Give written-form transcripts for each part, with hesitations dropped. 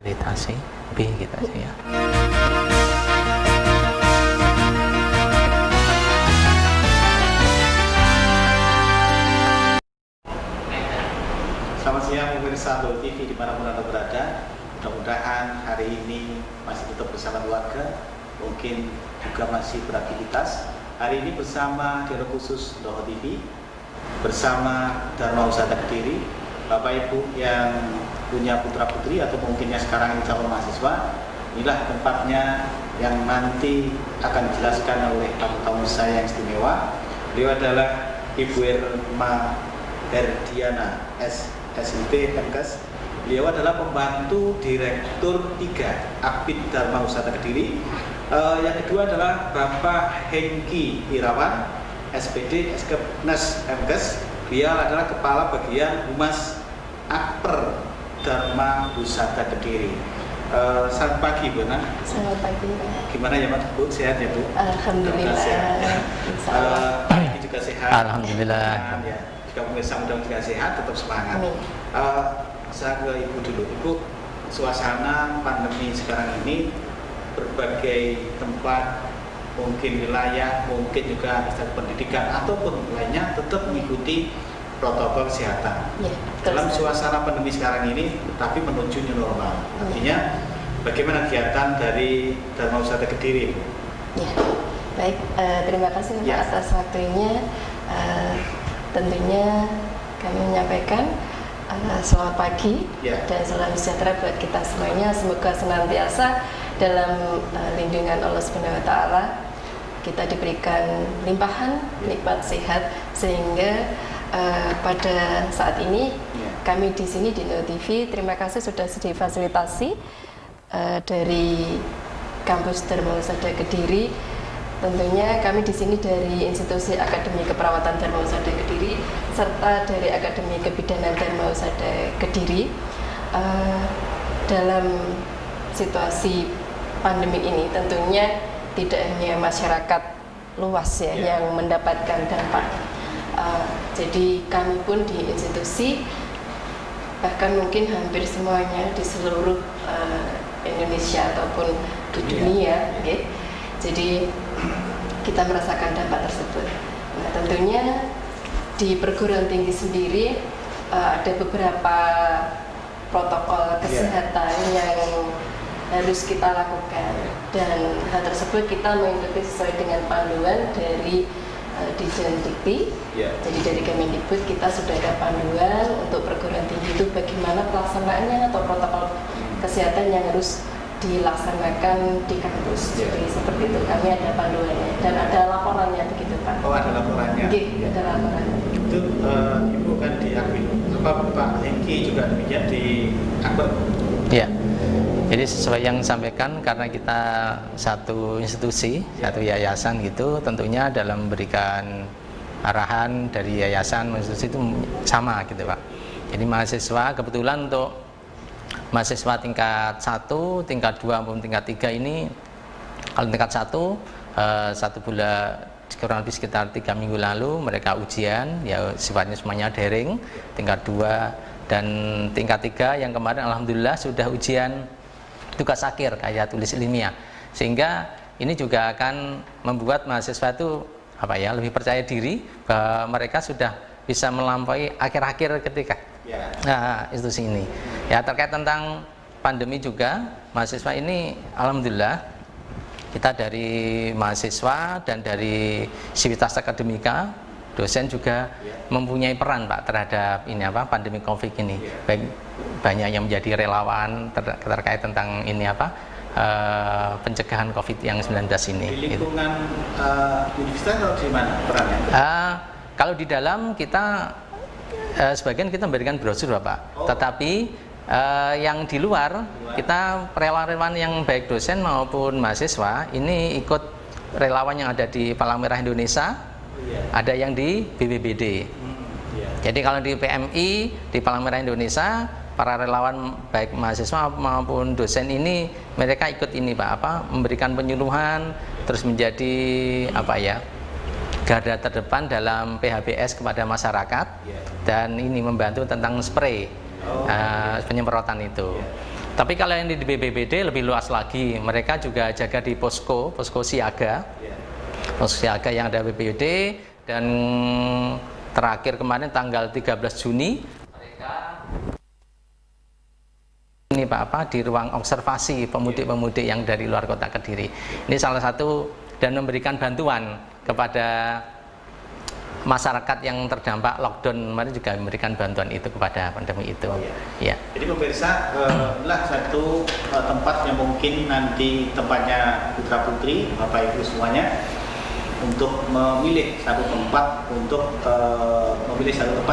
Meditasi B kita sih ya. Selamat siang pemirsa Dol TV dimanapun Anda berada. Mudah-mudahan hari ini masih tetap bersama keluarga, mungkin juga masih beraktivitas. Hari ini bersama Dialog Khusus Dol TV, bersama Dharma Wisata Kediri, Bapak Ibu yang punya putra-putri atau mungkinnya sekarang ini calon mahasiswa. Inilah tempatnya yang nanti akan dijelaskan oleh tamu-tamu saya yang istimewa. Beliau adalah Ibu Irma Herdiana SIP MKes. Beliau adalah pembantu Direktur 3 Apit Dharma Wisata Kediri. Yang kedua adalah Bapak Hengki Irawan SPD Eskepnes MKes. Beliau adalah Kepala Bagian Humas Akper Dharma Wisata Kediri. Selamat pagi Bu Nana. Selamat pagi Pak. Gimana ya Bu? Sehat ya Bu? Alhamdulillah. Ini juga sehat. Alhamdulillah. Ya. Jika pemirsa mudah juga sehat, tetap semangat. Amin. Saya ke Ibu dulu. Ibu, suasana pandemi sekarang ini berbagai tempat, mungkin wilayah, mungkin juga instansi pendidikan ataupun lainnya tetap mengikuti protokol kesehatan. Ya, Dalam suasana pandemi sekarang ini, tapi menuju new normal. Artinya, bagaimana kegiatan dari Dharma Wisata Kediri? Ya, baik. Terima kasih Pak atas waktunya. Tentunya kami menyampaikan selamat pagi dan salam sejahtera buat kita semuanya. Semoga senantiasa dalam lindungan Allah Subhanahu Wa Taala kita diberikan limpahan nikmat sehat sehingga pada saat ini kami di sini di Dol TV terima kasih sudah difasilitasi dari kampus Dharma Wisata Kediri. Tentunya kami di sini dari Institusi Akademi Keperawatan Dharma Wisata Kediri serta dari Akademi Kebidanan Dharma Wisata Kediri. Dalam situasi pandemi ini tentunya tidak hanya masyarakat luas yang mendapatkan dampak. Jadi kami pun di institusi bahkan mungkin hampir semuanya di seluruh Indonesia ataupun di dunia, jadi kita merasakan dampak tersebut. Nah, tentunya di perguruan tinggi sendiri ada beberapa protokol kesehatan yang harus kita lakukan dan hal tersebut kita mengikuti sesuai dengan panduan dari Dijen Dikti. Jadi dari Kemendikbud kita sudah ada panduan untuk perguruan tinggi itu bagaimana pelaksanaannya atau protokol kesehatan yang harus dilaksanakan di kampus. Jadi seperti itu kami ada panduannya dan ada laporannya begitu Pak. Oh, ada laporannya. Ada laporannya. Itu Ibu kan di Akbil. Apa Pak Hengki juga demikian di Akbar? Ya. Jadi sesuai yang disampaikan, karena kita satu institusi, satu yayasan gitu, tentunya dalam memberikan arahan dari yayasan institusi itu sama gitu Pak. Jadi mahasiswa kebetulan untuk mahasiswa tingkat 1, tingkat 2 maupun tingkat 3 ini, kalau tingkat 1 1 bulan kurang lebih sekitar 3 minggu lalu mereka ujian, ya sifatnya semuanya daring. Tingkat 2 dan tingkat 3 yang kemarin alhamdulillah sudah ujian tugas akhir kayak tulis ilmiah, sehingga ini juga akan membuat mahasiswa itu lebih percaya diri bahwa mereka sudah bisa melampaui akhir-akhir ketika institusi ini. Ya, terkait tentang pandemi juga mahasiswa ini alhamdulillah kita dari mahasiswa dan dari Sivitas Akademika dosen juga mempunyai peran Pak terhadap pandemi Covid ini. Baik banyak yang menjadi relawan terkait tentang pencegahan Covid yang 19 ini. Di lingkungan universitas atau di mana perannya? Kalau di dalam kita sebagian kita memberikan brosur Bapak. Tetapi yang di luar kita relawan-relawan yang baik dosen maupun mahasiswa ini ikut relawan yang ada di Palang Merah Indonesia. Ada yang di BPBD. Jadi kalau di PMI, di Palang Merah Indonesia, para relawan baik mahasiswa maupun dosen ini mereka ikut ini Pak, memberikan penyuluhan, terus menjadi garda terdepan dalam PHBS kepada masyarakat dan ini membantu tentang spray penyemprotan itu. Tapi kalau yang di BPBD lebih luas lagi, mereka juga jaga di posko siaga, posko siaga yang ada BPBD, dan terakhir kemarin tanggal 13 Juni mereka ini Pak di ruang observasi pemudik-pemudik yang dari luar kota Kediri. Ini salah satu, dan memberikan bantuan kepada masyarakat yang terdampak lockdown. Kemarin juga memberikan bantuan itu kepada pandemi itu. Ya. Jadi pemirsa, inilah satu tempat yang mungkin nanti tempatnya putra putri, Bapak Ibu semuanya, untuk memilih satu tempat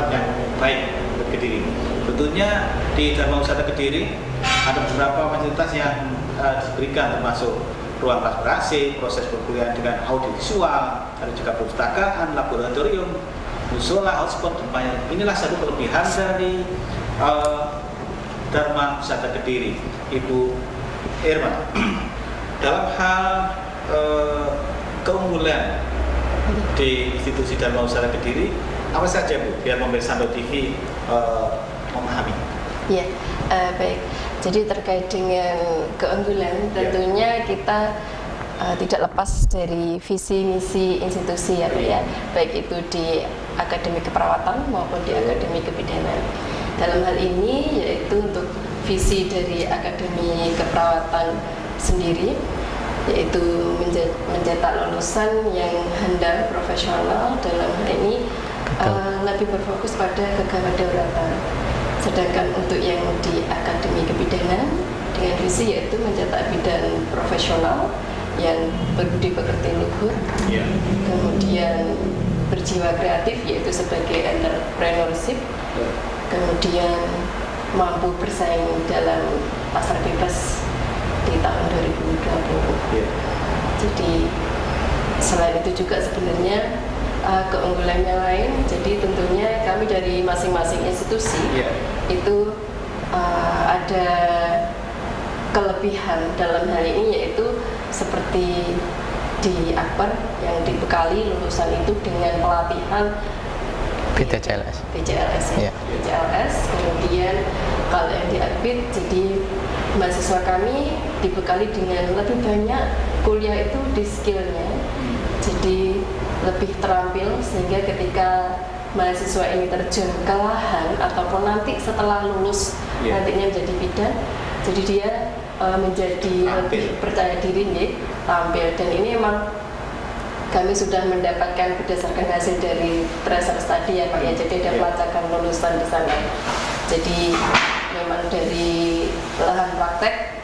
yang baik untuk Kediri. Tentunya di Dharma Wisata Kediri ada beberapa fasilitas yang diberikan, termasuk ruang kelas ber-AC, proses perkuliahan dengan audiovisual, ada juga perpustakaan, laboratorium, musola, hotspot, dan banyak. Inilah satu kelebihan dari Dharma Wisata Kediri. Ibu Irma, dalam hal keunggulan di institusi Dharma Wisata Kediri, apa saja Bu, biar pemirsa Santo TV memahami? Ya, baik. Jadi terkait dengan keunggulan, tentunya kita tidak lepas dari visi misi institusi ya Pak ya, baik itu di akademi keperawatan maupun di akademi kebidanan. Dalam hal ini yaitu untuk visi dari akademi keperawatan sendiri, yaitu mencetak lulusan yang handal, profesional, dalam hal ini lebih berfokus pada kegawat dauratan. Sedangkan untuk yang di akademi kebidanan dengan visi yaitu mencetak bidan profesional yang berbudi pekerti luhur, kemudian berjiwa kreatif yaitu sebagai entrepreneurship, kemudian mampu bersaing dalam pasar bebas di tahun 2020. Jadi selain itu juga sebenarnya keunggulannya lain, jadi tentunya kami dari masing-masing institusi itu ada kelebihan dalam hal ini, yaitu seperti di Akbar yang dibekali lulusan itu dengan pelatihan PJLS, PJLS, kemudian kalau yang di Akbid, jadi mahasiswa kami dibekali dengan lebih banyak kuliah itu di skillnya, jadi lebih terampil sehingga ketika mahasiswa ini terjun ke lahan ataupun nanti setelah lulus nantinya menjadi bidan, jadi dia menjadi lebih percaya diri nih, tampil. Dan ini memang kami sudah mendapatkan berdasarkan hasil dari tracer study ya Pak ya, jadi ada pelacakan lulusan di sana. Jadi memang dari lahan praktek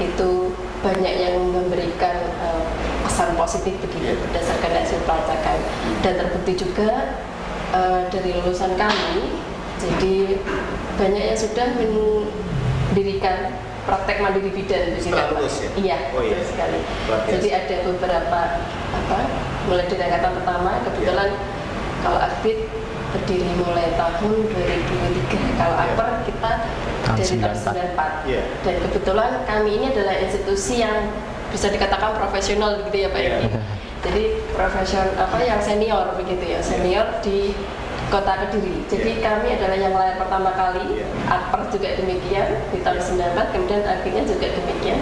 itu banyak yang memberikan pesan positif begitu berdasarkan hasil pelacakan, dan terbukti juga dari lulusan kami, jadi banyak yang sudah mendirikan praktek mandiri bidan begitu Pak. Iya, betul sekali. Jadi ada beberapa mulai dari angkatan pertama, kebetulan kalau Akbid berdiri mulai tahun 2003, kalau Akbar kita dari tahun 94. Dan kebetulan kami ini adalah institusi yang bisa dikatakan profesional begitu ya Pak. Jadi profesional yang senior begitu ya, senior di Kota Kediri. Jadi kami adalah yang lahir pertama kali, Akbar juga demikian di tahun 94, kemudian akhirnya juga demikian.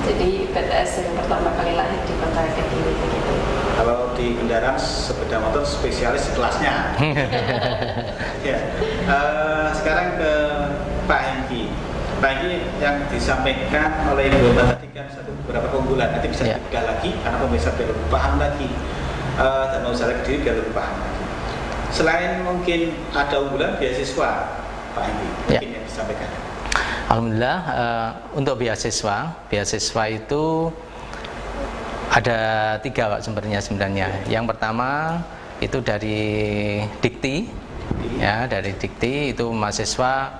Jadi PTS yang pertama kali lahir di Kota Kediri begitu. Kalau di kendaraan sepeda motor spesialis kelasnya. Sekarang ke Pak Hengki. Pak Hengki, yang disampaikan oleh Ibu tadi kan beberapa keunggulan. Nanti bisa dibedah lagi karena pemirsa biar lebih paham lagi, dan mau Wisata Kediri biar lebih paham lagi. Selain mungkin ada unggulan beasiswa, Pak Hengki, mungkin yang disampaikan. Alhamdulillah, untuk beasiswa itu ada 3 Pak sebenarnya. Yang pertama itu dari Dikti, dari Dikti itu mahasiswa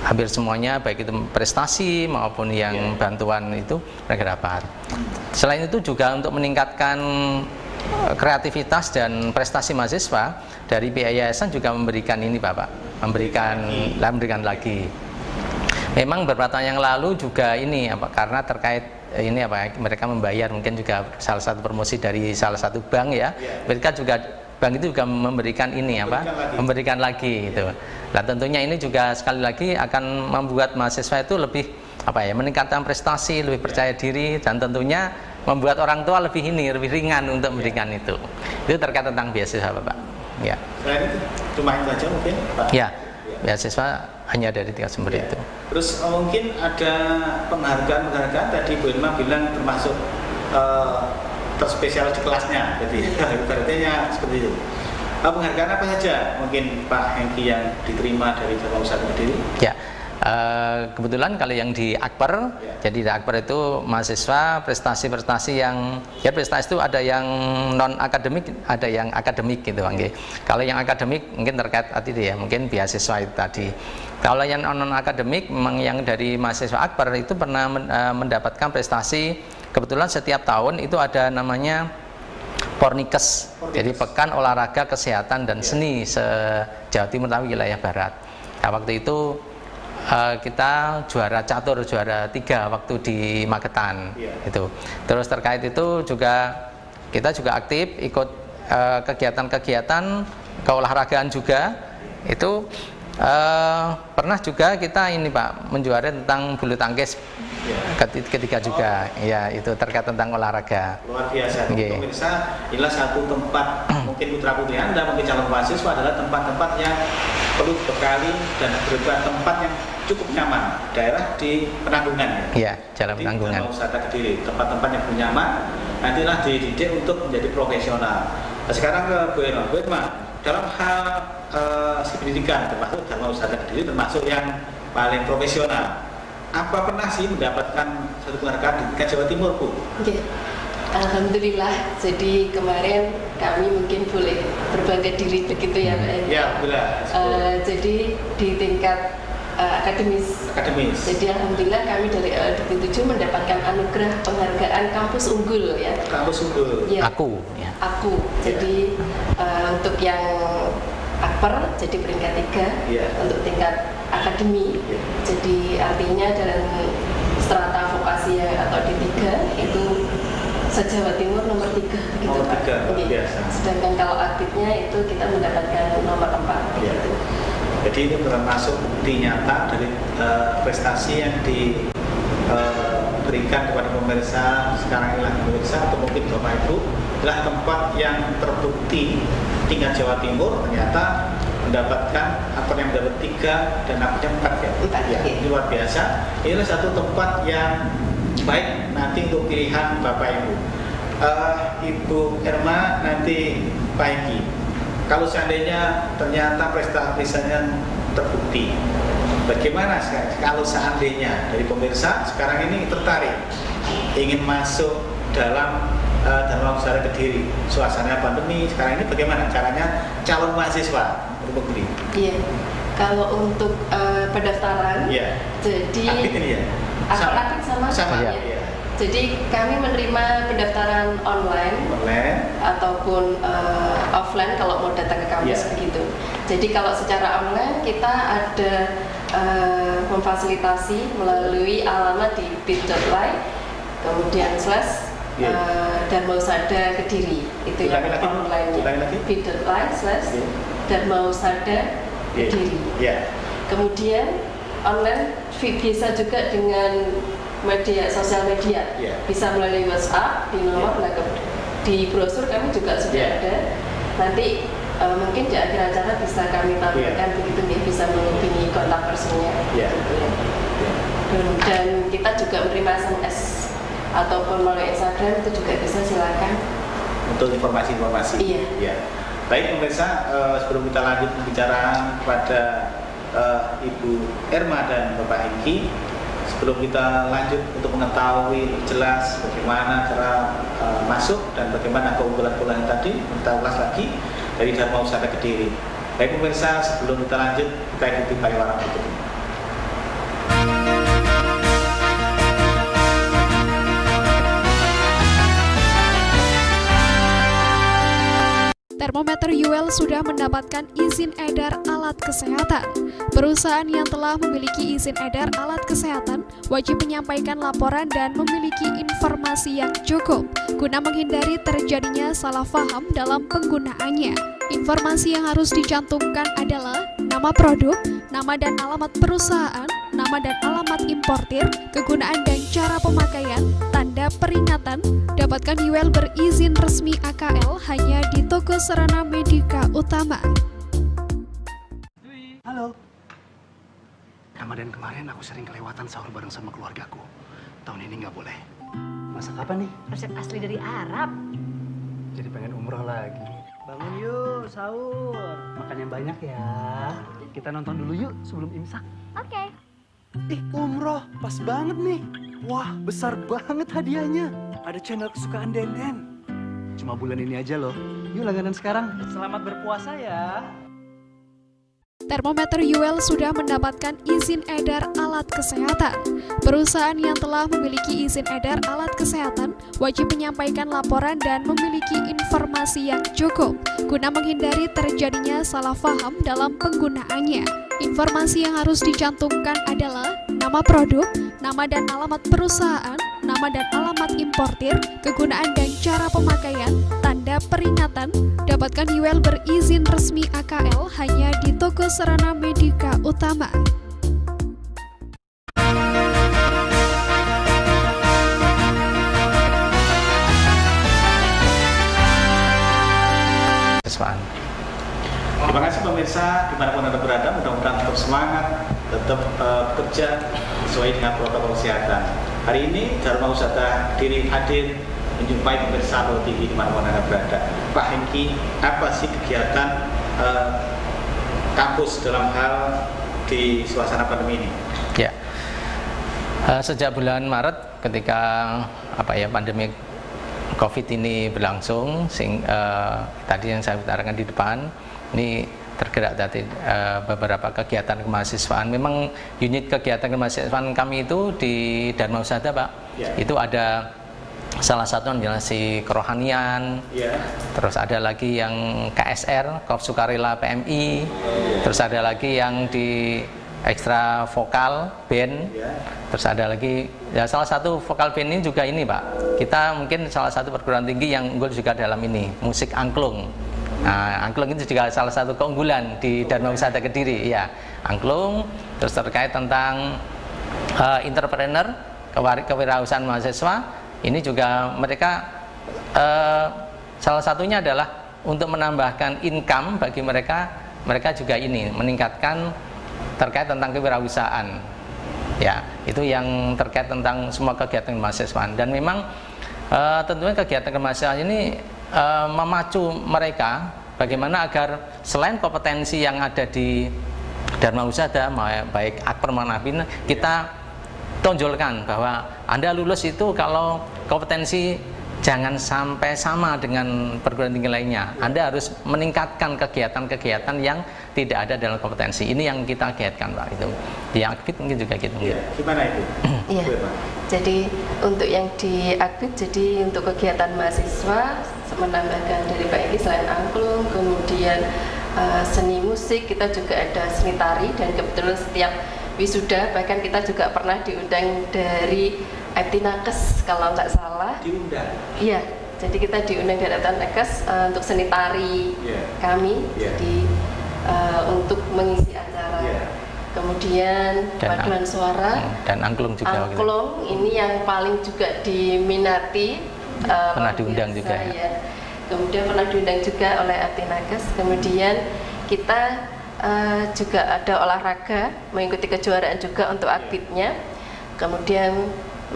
hampir semuanya baik itu prestasi maupun yang bantuan itu mereka dapat. Selain itu juga untuk meningkatkan kreativitas dan prestasi mahasiswa, dari pihak yayasan juga memberikan ini Bapak, memberikan lagi. Memang beberapa tahun yang lalu juga ini karena terkait ini mereka membayar mungkin juga salah satu promosi dari salah satu bank ya. Mereka juga bank itu juga memberikan ini memberikan lagi gitu. Nah tentunya ini juga sekali lagi akan membuat mahasiswa itu lebih meningkatkan prestasi, lebih percaya diri, dan tentunya membuat orang tua lebih ringan untuk memberikan itu. Itu terkait tentang beasiswa, Bapak. Ya. Selain itu cuma itu aja mungkin, Pak. Ya. Beasiswa hanya dari 3 sumber itu. Terus mungkin ada penghargaan tadi Bu Irma bilang termasuk terspesial di kelasnya, jadi ibaratnya seperti itu. Penghargaan apa saja mungkin Pak Hengki yang diterima dari Dharma Usaha Kediri? Ya. Kebetulan kalau yang di Akper, jadi di Akper itu mahasiswa prestasi-prestasi yang prestasi itu ada yang non akademik, ada yang akademik gitu, okay. Kalau yang akademik mungkin terkait tadi mungkin beasiswa itu tadi. Kalau yang non akademik, memang yang dari mahasiswa Akper itu pernah mendapatkan prestasi. Kebetulan setiap tahun itu ada namanya Pornikes, jadi Pekan Olahraga Kesehatan dan Seni se-Jawa Timur tapi wilayah Barat. Nah, waktu itu kita juara catur, juara 3 waktu di Magetan itu. Terus terkait itu juga kita juga aktif ikut kegiatan-kegiatan keolahragaan juga. Itu pernah juga kita ini Pak menjuarai tentang bulu tangkis ketiga juga. Ya, itu terkait tentang olahraga. Luar biasa. Pemirsa, inilah satu tempat mungkin putra-putri Anda, mungkin calon mahasiswa adalah tempat-tempat yang perlu bekali dan berupa tempat yang cukup nyaman. Daerah di Penanggungan ya. Jalan Penanggungan. Di Dharma Usaha Kediri, tempat-tempat yang nyaman, nantilah dididik untuk menjadi profesional. Nah, sekarang ke Bu Irma, dalam hal pendidikan termasuk Dharma Usaha Kediri termasuk yang paling profesional. Apa pernah sih mendapatkan satu penghargaan di tingkat Jawa Timur, Bu? Okay. Alhamdulillah. Jadi kemarin kami mungkin boleh berbangga diri begitu ya, Pak. Ya, benar. Jadi di tingkat akademis. Jadi alhamdulillah kami dari LDP 7 mendapatkan anugerah penghargaan kampus unggul ya. Kampus unggul. Ya. Aku. Jadi untuk yang Akper jadi peringkat 3, untuk tingkat akademi. Jadi artinya dalam strata vokasi atau D3 itu se-Jawa Timur nomor 3 gitu, nomor 3, Pak. Biasa. Sedangkan kalau aktifnya itu kita mendapatkan nomor 4 gitu. Jadi ini termasuk bukti nyata dari prestasi yang diberikan kepada pemirsa sekarang ini, pemirsa atau mungkin Bapak Ibu, adalah tempat yang terbukti tingkat Jawa Timur ternyata mendapatkan apa yang mendapat 3 dan apa yang 4 ya. Ini luar biasa. Ini satu tempat yang baik nanti untuk pilihan Bapak Ibu. Ibu Irma, nanti Pak Hengki, kalau seandainya ternyata prestasinya terbukti, bagaimana kalau seandainya dari pemirsa sekarang ini tertarik ingin masuk dalam Dharma Usaha Kediri, suasana pandemi sekarang ini bagaimana caranya calon mahasiswa untuk negeri? Iya, kalau untuk pendaftaran, jadi aktif ini ya? Aktif sama ya. Jadi kami menerima pendaftaran online ataupun offline kalau mau datang ke kampus begitu. Jadi kalau secara online kita ada memfasilitasi melalui alamat di bit.ly kemudian / Dharma Usaha Kediri, itu yang online-nya bit.ly / Dharma Usaha Kediri. Kemudian online bisa juga dengan media sosial media, bisa melalui WhatsApp di nomor di brosur kami juga sudah ada. Nanti mungkin di akhir acara bisa kami tampilkan begitu nih, bisa menghubungi kontak personnya. Gitu ya. Dan kita juga menerima SMS ataupun melalui Instagram itu juga bisa, silakan untuk informasi-informasi. Baik pemirsa, sebelum kita lanjut pembicaraan kepada Ibu Irma dan Bapak Hengki, sebelum kita lanjut untuk mengetahui jelas bagaimana cara masuk dan bagaimana keunggulan-keunggulan tadi, kita ulas lagi dari Dharma Usaha Kediri. Baik pemirsa, sebelum kita lanjut, kita ikuti pariwara berikut ini. Termometer UL sudah mendapatkan izin edar alat kesehatan. Perusahaan yang telah memiliki izin edar alat kesehatan wajib menyampaikan laporan dan memiliki informasi yang cukup guna menghindari terjadinya salah paham dalam penggunaannya. Informasi yang harus dicantumkan adalah nama produk, nama dan alamat perusahaan, nama dan alamat importir, kegunaan dan cara pemakaian, tanda peringatan. Dapatkan UL berizin resmi AKL hanya di toko Sarana Medika Utama. Halo. Ramadan kemarin aku sering kelewatan sahur bareng sama keluargaku. Tahun ini nggak boleh. Masak apa nih? Resep asli dari Arab. Jadi pengen umroh lagi. Bangun yuk, sahur. Makan yang banyak ya. Kita nonton dulu yuk sebelum imsak. Oke. Umroh, pas banget nih. Wah, besar banget hadiahnya. Ada channel kesukaan Denden. Cuma bulan ini aja loh. Yuk langganan sekarang. Selamat berpuasa ya. Termometer UL sudah mendapatkan izin edar alat kesehatan. Perusahaan yang telah memiliki izin edar alat kesehatan wajib menyampaikan laporan dan memiliki informasi yang cukup guna menghindari terjadinya salah paham dalam penggunaannya. Informasi yang harus dicantumkan adalah nama produk, nama dan alamat perusahaan, nama dan alamat importir, kegunaan dan cara pemakaian, tanda peringatan. Dapatkan UL berizin resmi AKL hanya di toko Sarana Medika Utama. Terima kasih pemirsa dimanapun Anda berada, mudah-mudahan tetap semangat, tetap bekerja sesuai dengan protokol kesehatan. Hari ini Dharma Wisata diri hadir menjumpai pemirsa Alo TV dimanapun Anda berada. Pak Hengki, apa sih kegiatan kampus dalam hal di suasana pandemi ini? Ya, sejak bulan Maret ketika pandemi COVID ini berlangsung, tadi yang saya utarakan di depan, ini tergerak dari beberapa kegiatan kemahasiswaan. Memang unit kegiatan kemahasiswaan kami itu di Dharma Wisata, Pak. Yeah. Itu ada salah satu adalah si kerohanian. Yeah. Terus ada lagi yang KSR, Korps Sukarela PMI. Terus ada lagi yang di ekstra vokal band. Yeah. Terus ada lagi ya salah satu vokal band ini juga ini, Pak. Kita mungkin salah satu perguruan tinggi yang unggul juga dalam ini, musik angklung. Nah, angklung itu juga salah satu keunggulan di Dharma Wisata Kediri, ya. Angklung, terus terkait tentang entrepreneur, kewirausahaan mahasiswa, ini juga mereka salah satunya adalah untuk menambahkan income bagi mereka juga ini meningkatkan terkait tentang kewirausahaan, ya. Itu yang terkait tentang semua kegiatan mahasiswaan. Dan memang tentunya kegiatan kemahasiswaan ini memacu mereka bagaimana agar selain kompetensi yang ada di Dharma Wisata, baik Akper maupun kita tonjolkan bahwa Anda lulus itu kalau kompetensi jangan sampai sama dengan perguruan tinggi lainnya. Anda harus meningkatkan kegiatan-kegiatan yang tidak ada dalam kompetensi. Ini yang kita giatkan, Pak. Itu yang aktif mungkin juga gitu. Ya, gimana itu? Iya. Jadi untuk yang di Akbid, jadi untuk kegiatan mahasiswa menambahkan dari Pak Egi selain angklung, kemudian seni musik, kita juga ada seni tari, dan kebetulan setiap wisuda bahkan kita juga pernah diundang dari Nakes kalau nggak salah. Diundang? Iya, jadi kita diundang dari Nakes untuk seni tari kami, jadi untuk mengisi acara. Kemudian paduan suara dan angklung juga. Angklung ini yang paling juga diminati. Pernah diundang juga ya. Kemudian pernah diundang juga oleh Nakes. Kemudian kita juga ada olahraga, mengikuti kejuaraan juga untuk akbidnya. Kemudian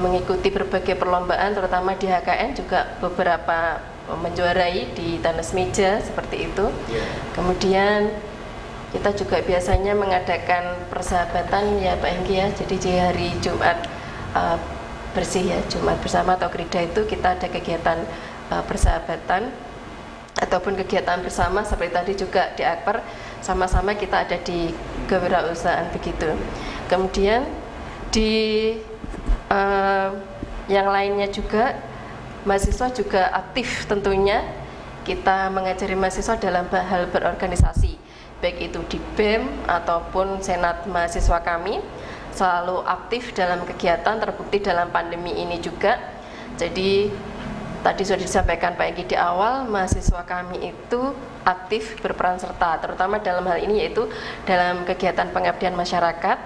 mengikuti berbagai perlombaan, terutama di HKN juga beberapa menjuarai di tenis meja seperti itu. Kemudian kita juga biasanya mengadakan persahabatan ya Pak Hengki ya. Jadi di hari Jumat bersih ya, Jumat bersama atau Krida itu kita ada kegiatan persahabatan ataupun kegiatan bersama seperti tadi juga di Akper, sama-sama kita ada di kewirausahaan begitu. Kemudian di yang lainnya juga mahasiswa juga aktif tentunya kita mengajari mahasiswa dalam hal berorganisasi, baik itu di BEM ataupun Senat mahasiswa kami selalu aktif dalam kegiatan, terbukti dalam pandemi ini juga. Jadi tadi sudah disampaikan Pak Engki di awal, mahasiswa kami itu aktif berperan serta, terutama dalam hal ini yaitu dalam kegiatan pengabdian masyarakat,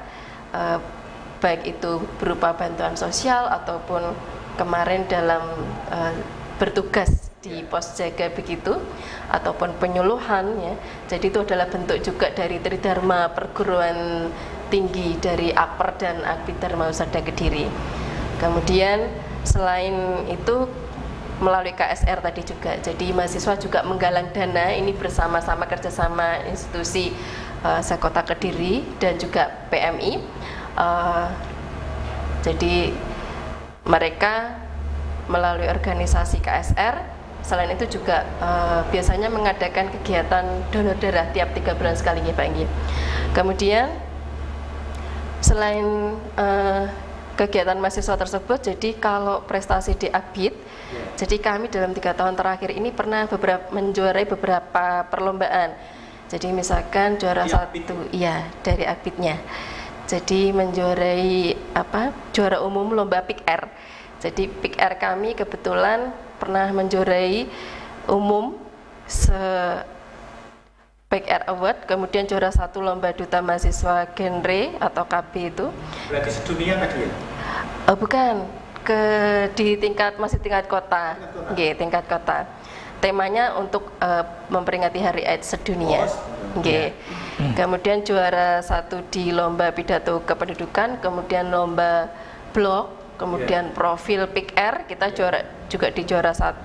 baik itu berupa bantuan sosial ataupun kemarin dalam bertugas di pos jaga begitu, ataupun penyuluhan ya. Jadi itu adalah bentuk juga dari Tridharma Perguruan Tinggi dari Akper dan Akbid Dharma Husada Kediri. Kemudian selain itu melalui KSR tadi juga, jadi mahasiswa juga menggalang dana ini bersama-sama kerjasama institusi Sekota Kediri dan juga PMI. Jadi mereka melalui organisasi KSR, selain itu juga biasanya mengadakan kegiatan donor darah tiap 3 bulan sekali ya Pak Engki. Kemudian selain kegiatan mahasiswa tersebut, jadi kalau prestasi di Akbid, jadi kami dalam 3 tahun terakhir ini pernah menjuarai beberapa perlombaan. Jadi misalkan juara satu, iya dari Akbidnya. Jadi menjuarai juara umum lomba Pick R. Jadi Pick R kami kebetulan pernah menjuarai umum Pick R Award, kemudian juara 1 lomba duta mahasiswa genre atau KB itu. Berarti sedunia tadi ya? Bukan, di masih tingkat kota. Nggih, tingkat kota. Temanya untuk memperingati Hari AIDS sedunia. Nggih. Kemudian juara 1 di lomba pidato kependudukan, kemudian lomba blog, kemudian profil Pick R kita juga di juara 1,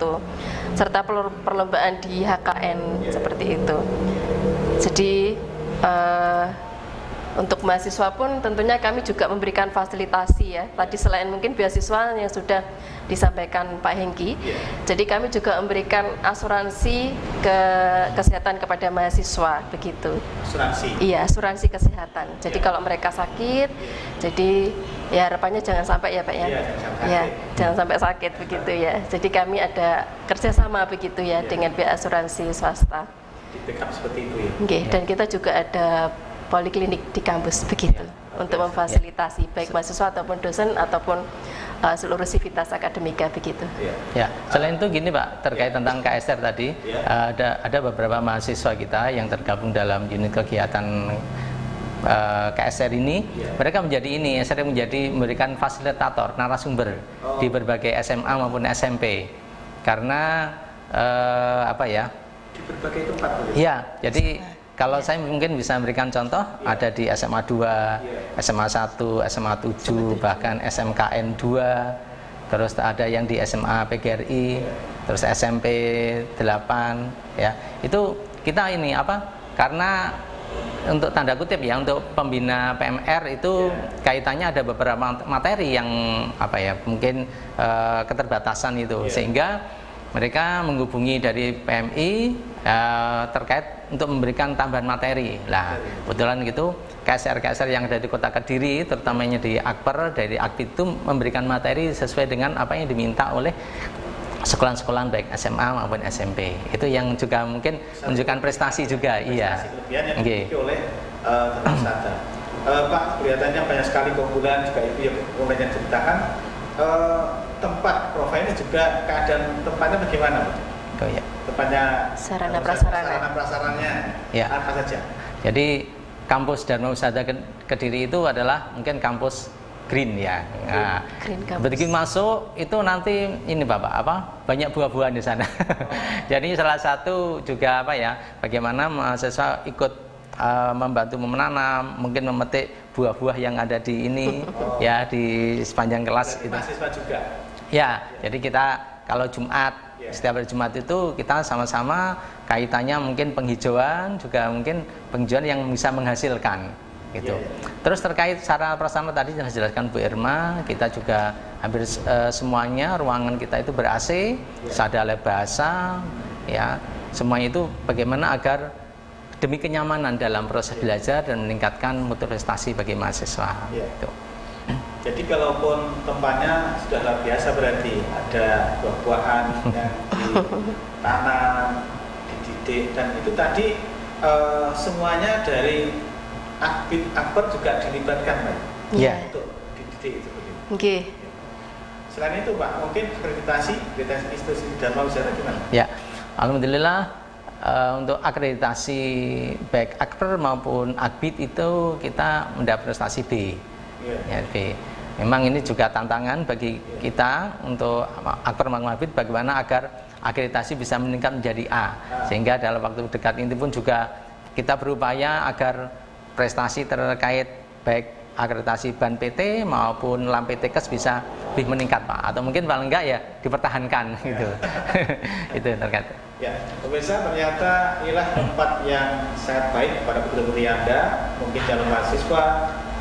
serta perlombaan di HKN seperti itu. Jadi untuk mahasiswa pun tentunya kami juga memberikan fasilitasi ya. Tadi selain mungkin beasiswa yang sudah disampaikan Pak Hengki, jadi kami juga memberikan asuransi kesehatan kepada mahasiswa begitu. Asuransi? Iya, asuransi kesehatan. Jadi kalau mereka sakit, jadi ya harapannya jangan sampai ya Pak ya. Jangan sampai sakit begitu ya. Jadi kami ada kerjasama begitu ya dengan pihak asuransi swasta. Di backup seperti itu ya. Okay, dan kita juga ada poliklinik di kampus begitu untuk memfasilitasi baik mahasiswa ataupun dosen ataupun seluruh sivitas akademika begitu. Ya, selain itu gini Pak, terkait tentang KSR tadi, ada beberapa mahasiswa kita yang tergabung dalam unit kegiatan KSR ini, mereka sering memberikan fasilitator, narasumber di berbagai SMA maupun SMP, karena di berbagai tempat. Ya, jadi kalau saya mungkin bisa memberikan contoh, ada di SMA 2, SMA 1, SMA 7, bahkan SMKN 2, terus ada yang di SMA PGRI, terus SMP 8, ya. Itu kita karena untuk tanda kutip ya, untuk pembina PMR itu kaitannya ada beberapa materi yang mungkin keterbatasan itu, sehingga mereka menghubungi dari PMI terkait untuk memberikan tambahan materi. Lah, kebetulan gitu KSR yang ada di Kota Kediri, terutamanya di Akper, dari Akbid itu memberikan materi sesuai dengan apa yang diminta oleh sekolah-sekolah baik SMA maupun SMP. Itu yang juga mungkin menunjukkan prestasi juga. Iya. Yang dimiliki oleh Pak, kelihatannya banyak sekali keunggulan juga itu yang yang ceritakan. Tempat profilnya juga keadaan tempatnya bagaimana Pak? Oh ya. Tempatnya sarana prasarannya ya. Apa saja? Jadi kampus Dharma Husada Kediri itu adalah mungkin kampus green ya. Nah, begitu masuk itu nanti ini Bapak banyak buah-buahan di sana. Jadi salah satu juga bagaimana mahasiswa ikut membantu menanam, mungkin memetik buah-buah yang ada di ini ya di sepanjang kelas itu. Mahasiswa juga. Ya, jadi kita kalau Jumat, setiap hari Jumat itu kita sama-sama kaitannya mungkin penghijauan, juga mungkin penghijauan yang bisa menghasilkan gitu. Terus terkait sarana prasarana tadi yang dijelaskan Bu Irma, kita juga hampir semuanya ruangan kita itu ber-AC, ada lab bahasa, ya semuanya itu bagaimana agar demi kenyamanan dalam proses belajar dan meningkatkan mutu prestasi bagi mahasiswa. Gitu. Jadi kalaupun tempatnya sudah luar biasa berarti ada buah-buahan yang ditanam, dididik, dan itu tadi semuanya dari akbar juga dilibatkan, Pak? Iya. Untuk dididik seperti itu. Oke. Selain itu, Pak, mungkin akreditasi institusi Dharma Wisata gimana? Ya, alhamdulillah untuk akreditasi baik akper maupun akbid itu kita mendapat prestasi B. Ya, B. Memang ini juga tantangan bagi kita untuk akper maupun akbid bagaimana agar akreditasi bisa meningkat menjadi A. Sehingga dalam waktu dekat ini pun juga kita berupaya agar prestasi terkait baik akreditasi BAN PT maupun LAM PTKes bisa lebih meningkat, Pak, atau mungkin paling enggak ya dipertahankan gitu. Itu terkait. Ya, pemirsa, ternyata inilah tempat yang sangat baik kepada putri-putri Anda, mungkin calon mahasiswa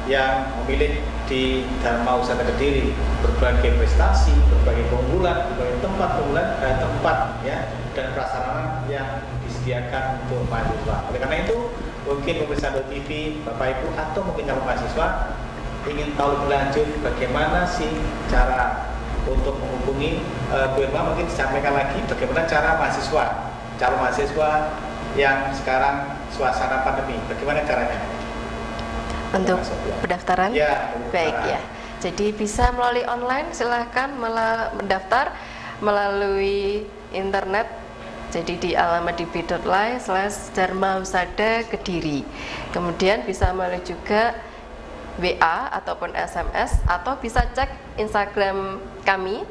yang memilih di Dharma Wisata Kediri, berbagai prestasi, berbagai keunggulan, berbagai tempat ya, dan prasarana yang disediakan untuk mahasiswa. Oleh karena itu, mungkin pemirsa TV, Bapak Ibu, atau mungkin calon mahasiswa ingin tahu lebih lanjut bagaimana sih cara untuk menghubungi Bu Irma, mungkin disampaikan lagi bagaimana cara calon mahasiswa yang sekarang suasana pandemi, bagaimana caranya? Untuk pendaftaran? Ya, baik ya. Jadi bisa melalui online, silahkan mendaftar melalui internet. Jadi di alamat di bit.ly/Dharma Wisata Kediri. Kemudian bisa melalui juga WA ataupun SMS, atau bisa cek Instagram kami.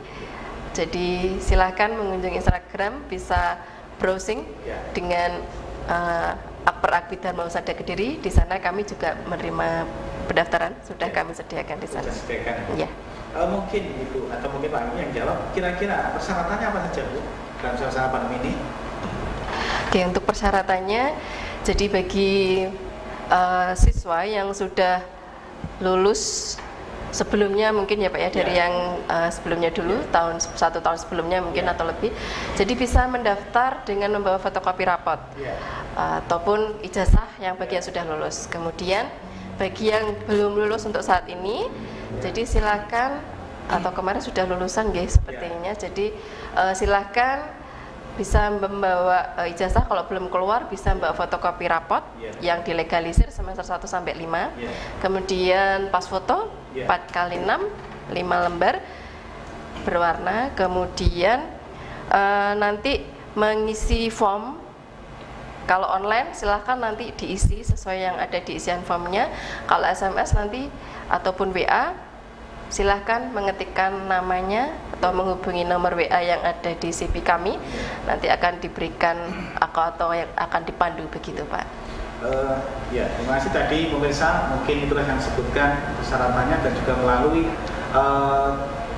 Jadi silahkan mengunjungi Instagram, bisa browsing dengan akper akbid Dharma Wisata Kediri. Di sana kami juga menerima pendaftaran, sudah kami sediakan di sana. Ya. Mungkin Ibu atau mungkin Pak Ini yang jawab, kira-kira persyaratannya apa saja, Bu, dalam suasana pandemi ini? Oke, untuk persyaratannya, jadi bagi siswa yang sudah lulus sebelumnya mungkin ya Pak ya, dari yang sebelumnya dulu, satu tahun sebelumnya mungkin atau lebih, jadi bisa mendaftar dengan membawa fotokopi rapot ataupun ijazah yang bagi yang sudah lulus. Kemudian bagi yang belum lulus untuk saat ini, jadi silakan, atau kemarin sudah lulusan guys sepertinya, jadi silakan bisa membawa ijazah, kalau belum keluar bisa membawa fotokopi rapot yang dilegalisir semester 1 sampai 5. Kemudian pas foto 4x6 5 lembar berwarna. Kemudian nanti mengisi form. Kalau online silahkan nanti diisi sesuai yang ada di isian formnya. Kalau SMS nanti ataupun WA silahkan mengetikkan namanya atau menghubungi nomor WA yang ada di CV kami, nanti akan diberikan atau yang akan dipandu begitu, Pak. Ya, terima kasih tadi pemirsa, mungkin itulah yang disebutkan persyaratannya dan juga melalui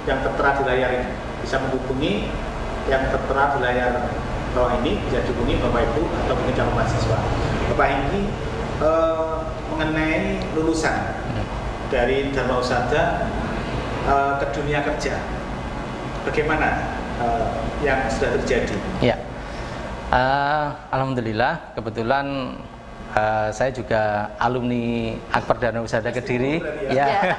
yang tertera di layar ini bisa menghubungi yang tertera di layar bawah ini, bisa dihubungi Bapak Ibu atau mungkin calon mahasiswa. Bapak ini mengenai lulusan dari Dharma Wisata ke dunia kerja, bagaimana yang sudah terjadi? Ya, alhamdulillah kebetulan saya juga alumni Akper Dharma Wisata Kediri. Ya,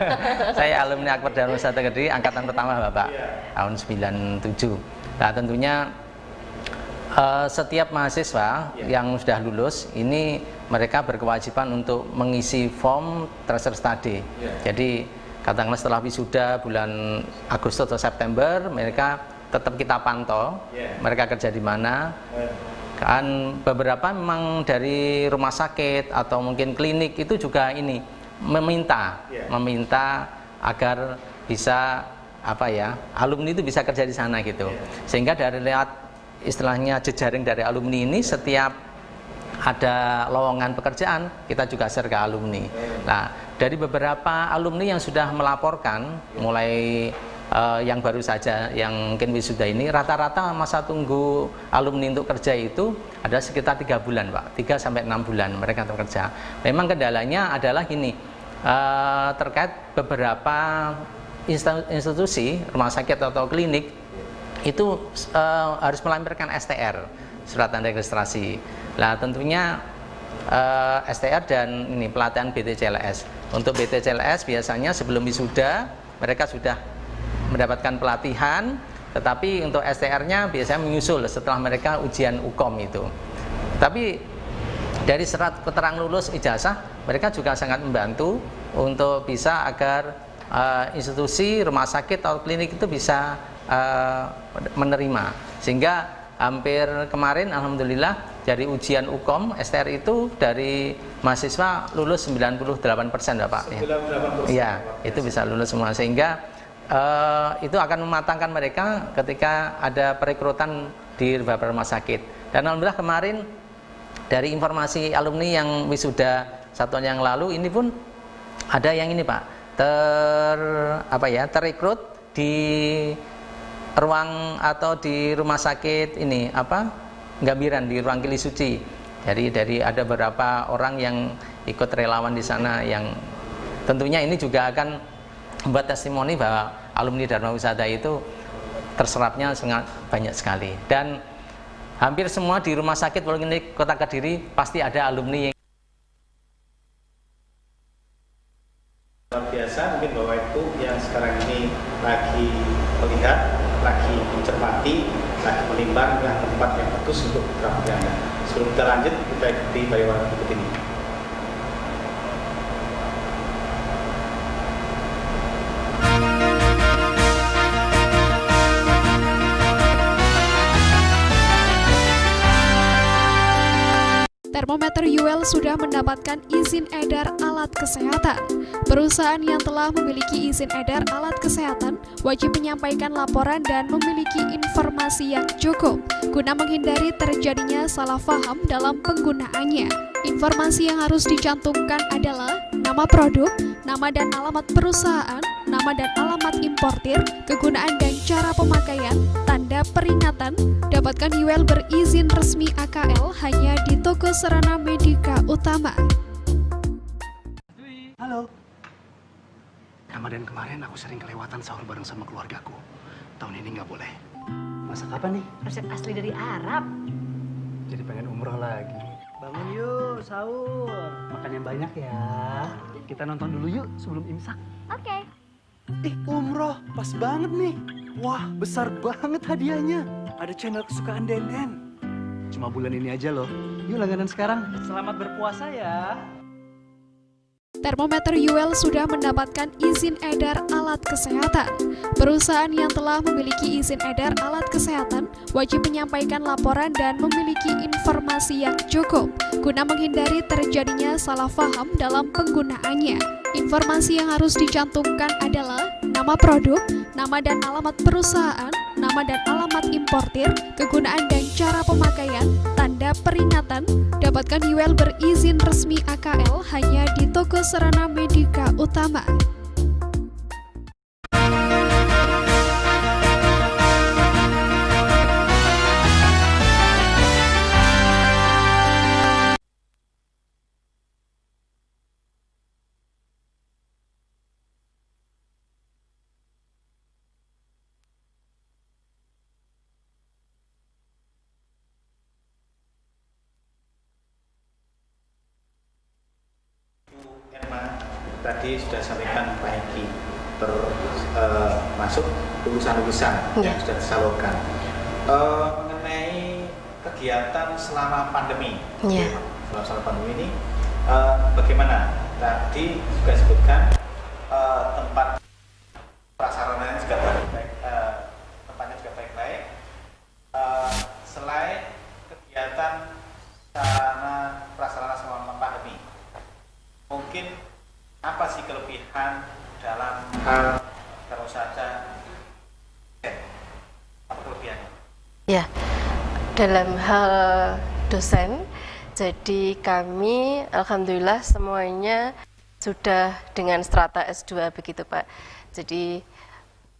saya alumni Akper Dharma Wisata Kediri angkatan pertama Bapak, tahun 97. Nah tentunya setiap mahasiswa yang sudah lulus ini mereka berkewajiban untuk mengisi form transfer study. Jadi katakanlah setelah wisuda bulan Agustus atau September, mereka tetap kita pantau mereka kerja di mana. Kan beberapa memang dari rumah sakit atau mungkin klinik itu juga ini meminta agar bisa alumni itu bisa kerja di sana gitu. Sehingga dari lihat istilahnya jejaring dari alumni ini, setiap ada lowongan pekerjaan kita juga share ke alumni. Nah, dari beberapa alumni yang sudah melaporkan mulai yang baru saja yang mungkin wisuda ini, rata-rata masa tunggu alumni untuk kerja itu ada sekitar 3 bulan Pak, 3 sampai 6 bulan mereka untuk kerja. Memang kendalanya adalah gini, terkait beberapa institusi, rumah sakit atau klinik itu harus melampirkan STR, surat tanda registrasi. Nah tentunya STR dan ini pelatihan BTCLS. Untuk BTCLS biasanya sebelum wisuda mereka sudah mendapatkan pelatihan, tetapi untuk STR-nya biasanya menyusul setelah mereka ujian UKOM itu. Tapi dari surat keterangan lulus ijazah, mereka juga sangat membantu untuk bisa agar institusi, rumah sakit atau klinik itu bisa menerima. Sehingga hampir kemarin alhamdulillah dari ujian UKOM STR itu dari mahasiswa lulus 98% Bapak. 98%. Iya, itu bisa lulus semua, sehingga itu akan mematangkan mereka ketika ada perekrutan di beberapa rumah sakit. Dan alhamdulillah kemarin dari informasi alumni yang wisuda 1 tahun yang lalu ini pun ada yang ini Pak, terekrut di ruang atau di rumah sakit ini Gambiran, di ruang Kili Suci. Jadi dari ada beberapa orang yang ikut relawan di sana, yang tentunya ini juga akan membuat testimoni bahwa alumni Dharma Wisata itu terserapnya sangat banyak sekali. Dan hampir semua di rumah sakit Poliklinik Kota Kediri pasti ada alumni yang luar biasa. Mungkin Bapak Ibu yang sekarang ini lagi melihat, lagi mencermati, lagi menimbang yang tempat yang bagus untuk terapi Anda. Sebelum kita lanjut, kita ikuti pariwara berikut ini. Termometer UL sudah mendapatkan izin edar alat kesehatan. Perusahaan yang telah memiliki izin edar alat kesehatan wajib menyampaikan laporan dan memiliki informasi yang cukup guna menghindari terjadinya salah paham dalam penggunaannya. Informasi yang harus dicantumkan adalah nama produk, nama dan alamat perusahaan, nama dan alamat importir, kegunaan dan cara pemakaian, tanda peringatan. Dapatkan UL berizin resmi AKL hanya di toko Sarana Medika Utama. Halo. Ramadan kemarin aku sering kelewatan sahur bareng sama keluargaku. Tahun ini nggak boleh. Masak apa nih? Resep asli dari Arab. Jadi pengen umroh lagi. Bangun yuk, sahur. Makan yang banyak ya. Kita nonton dulu yuk sebelum imsak. Oke. Umroh, pas banget nih. Wah, besar banget hadiahnya. Ada channel kesukaan Denden. Cuma bulan ini aja loh. Yuk langganan sekarang. Selamat berpuasa ya. Termometer UL sudah mendapatkan izin edar alat kesehatan. Perusahaan yang telah memiliki izin edar alat kesehatan wajib menyampaikan laporan dan memiliki informasi yang cukup guna menghindari terjadinya salah paham dalam penggunaannya. Informasi yang harus dicantumkan adalah nama produk, nama dan alamat perusahaan, nama dan alamat importir, kegunaan dan cara pemakaian, tanda peringatan. Dapatkan UL berizin resmi AKL hanya di toko Sarana Medika Utama. Tadi sudah sampaikan Pak Hengki termasuk lulusan-lulusan yang sudah disalurkan mengenai kegiatan selama pandemi. Selama pandemi ini bagaimana? Tadi juga disebutkan tempat prasarananya juga baik, tempatnya juga baik-baik. Selain kegiatan sarana prasarana selama pandemi, mungkin apa sih kelebihan dalam hal terus saja apa kelebihannya? Ya, dalam hal dosen, jadi kami alhamdulillah semuanya sudah dengan strata S2 begitu Pak. Jadi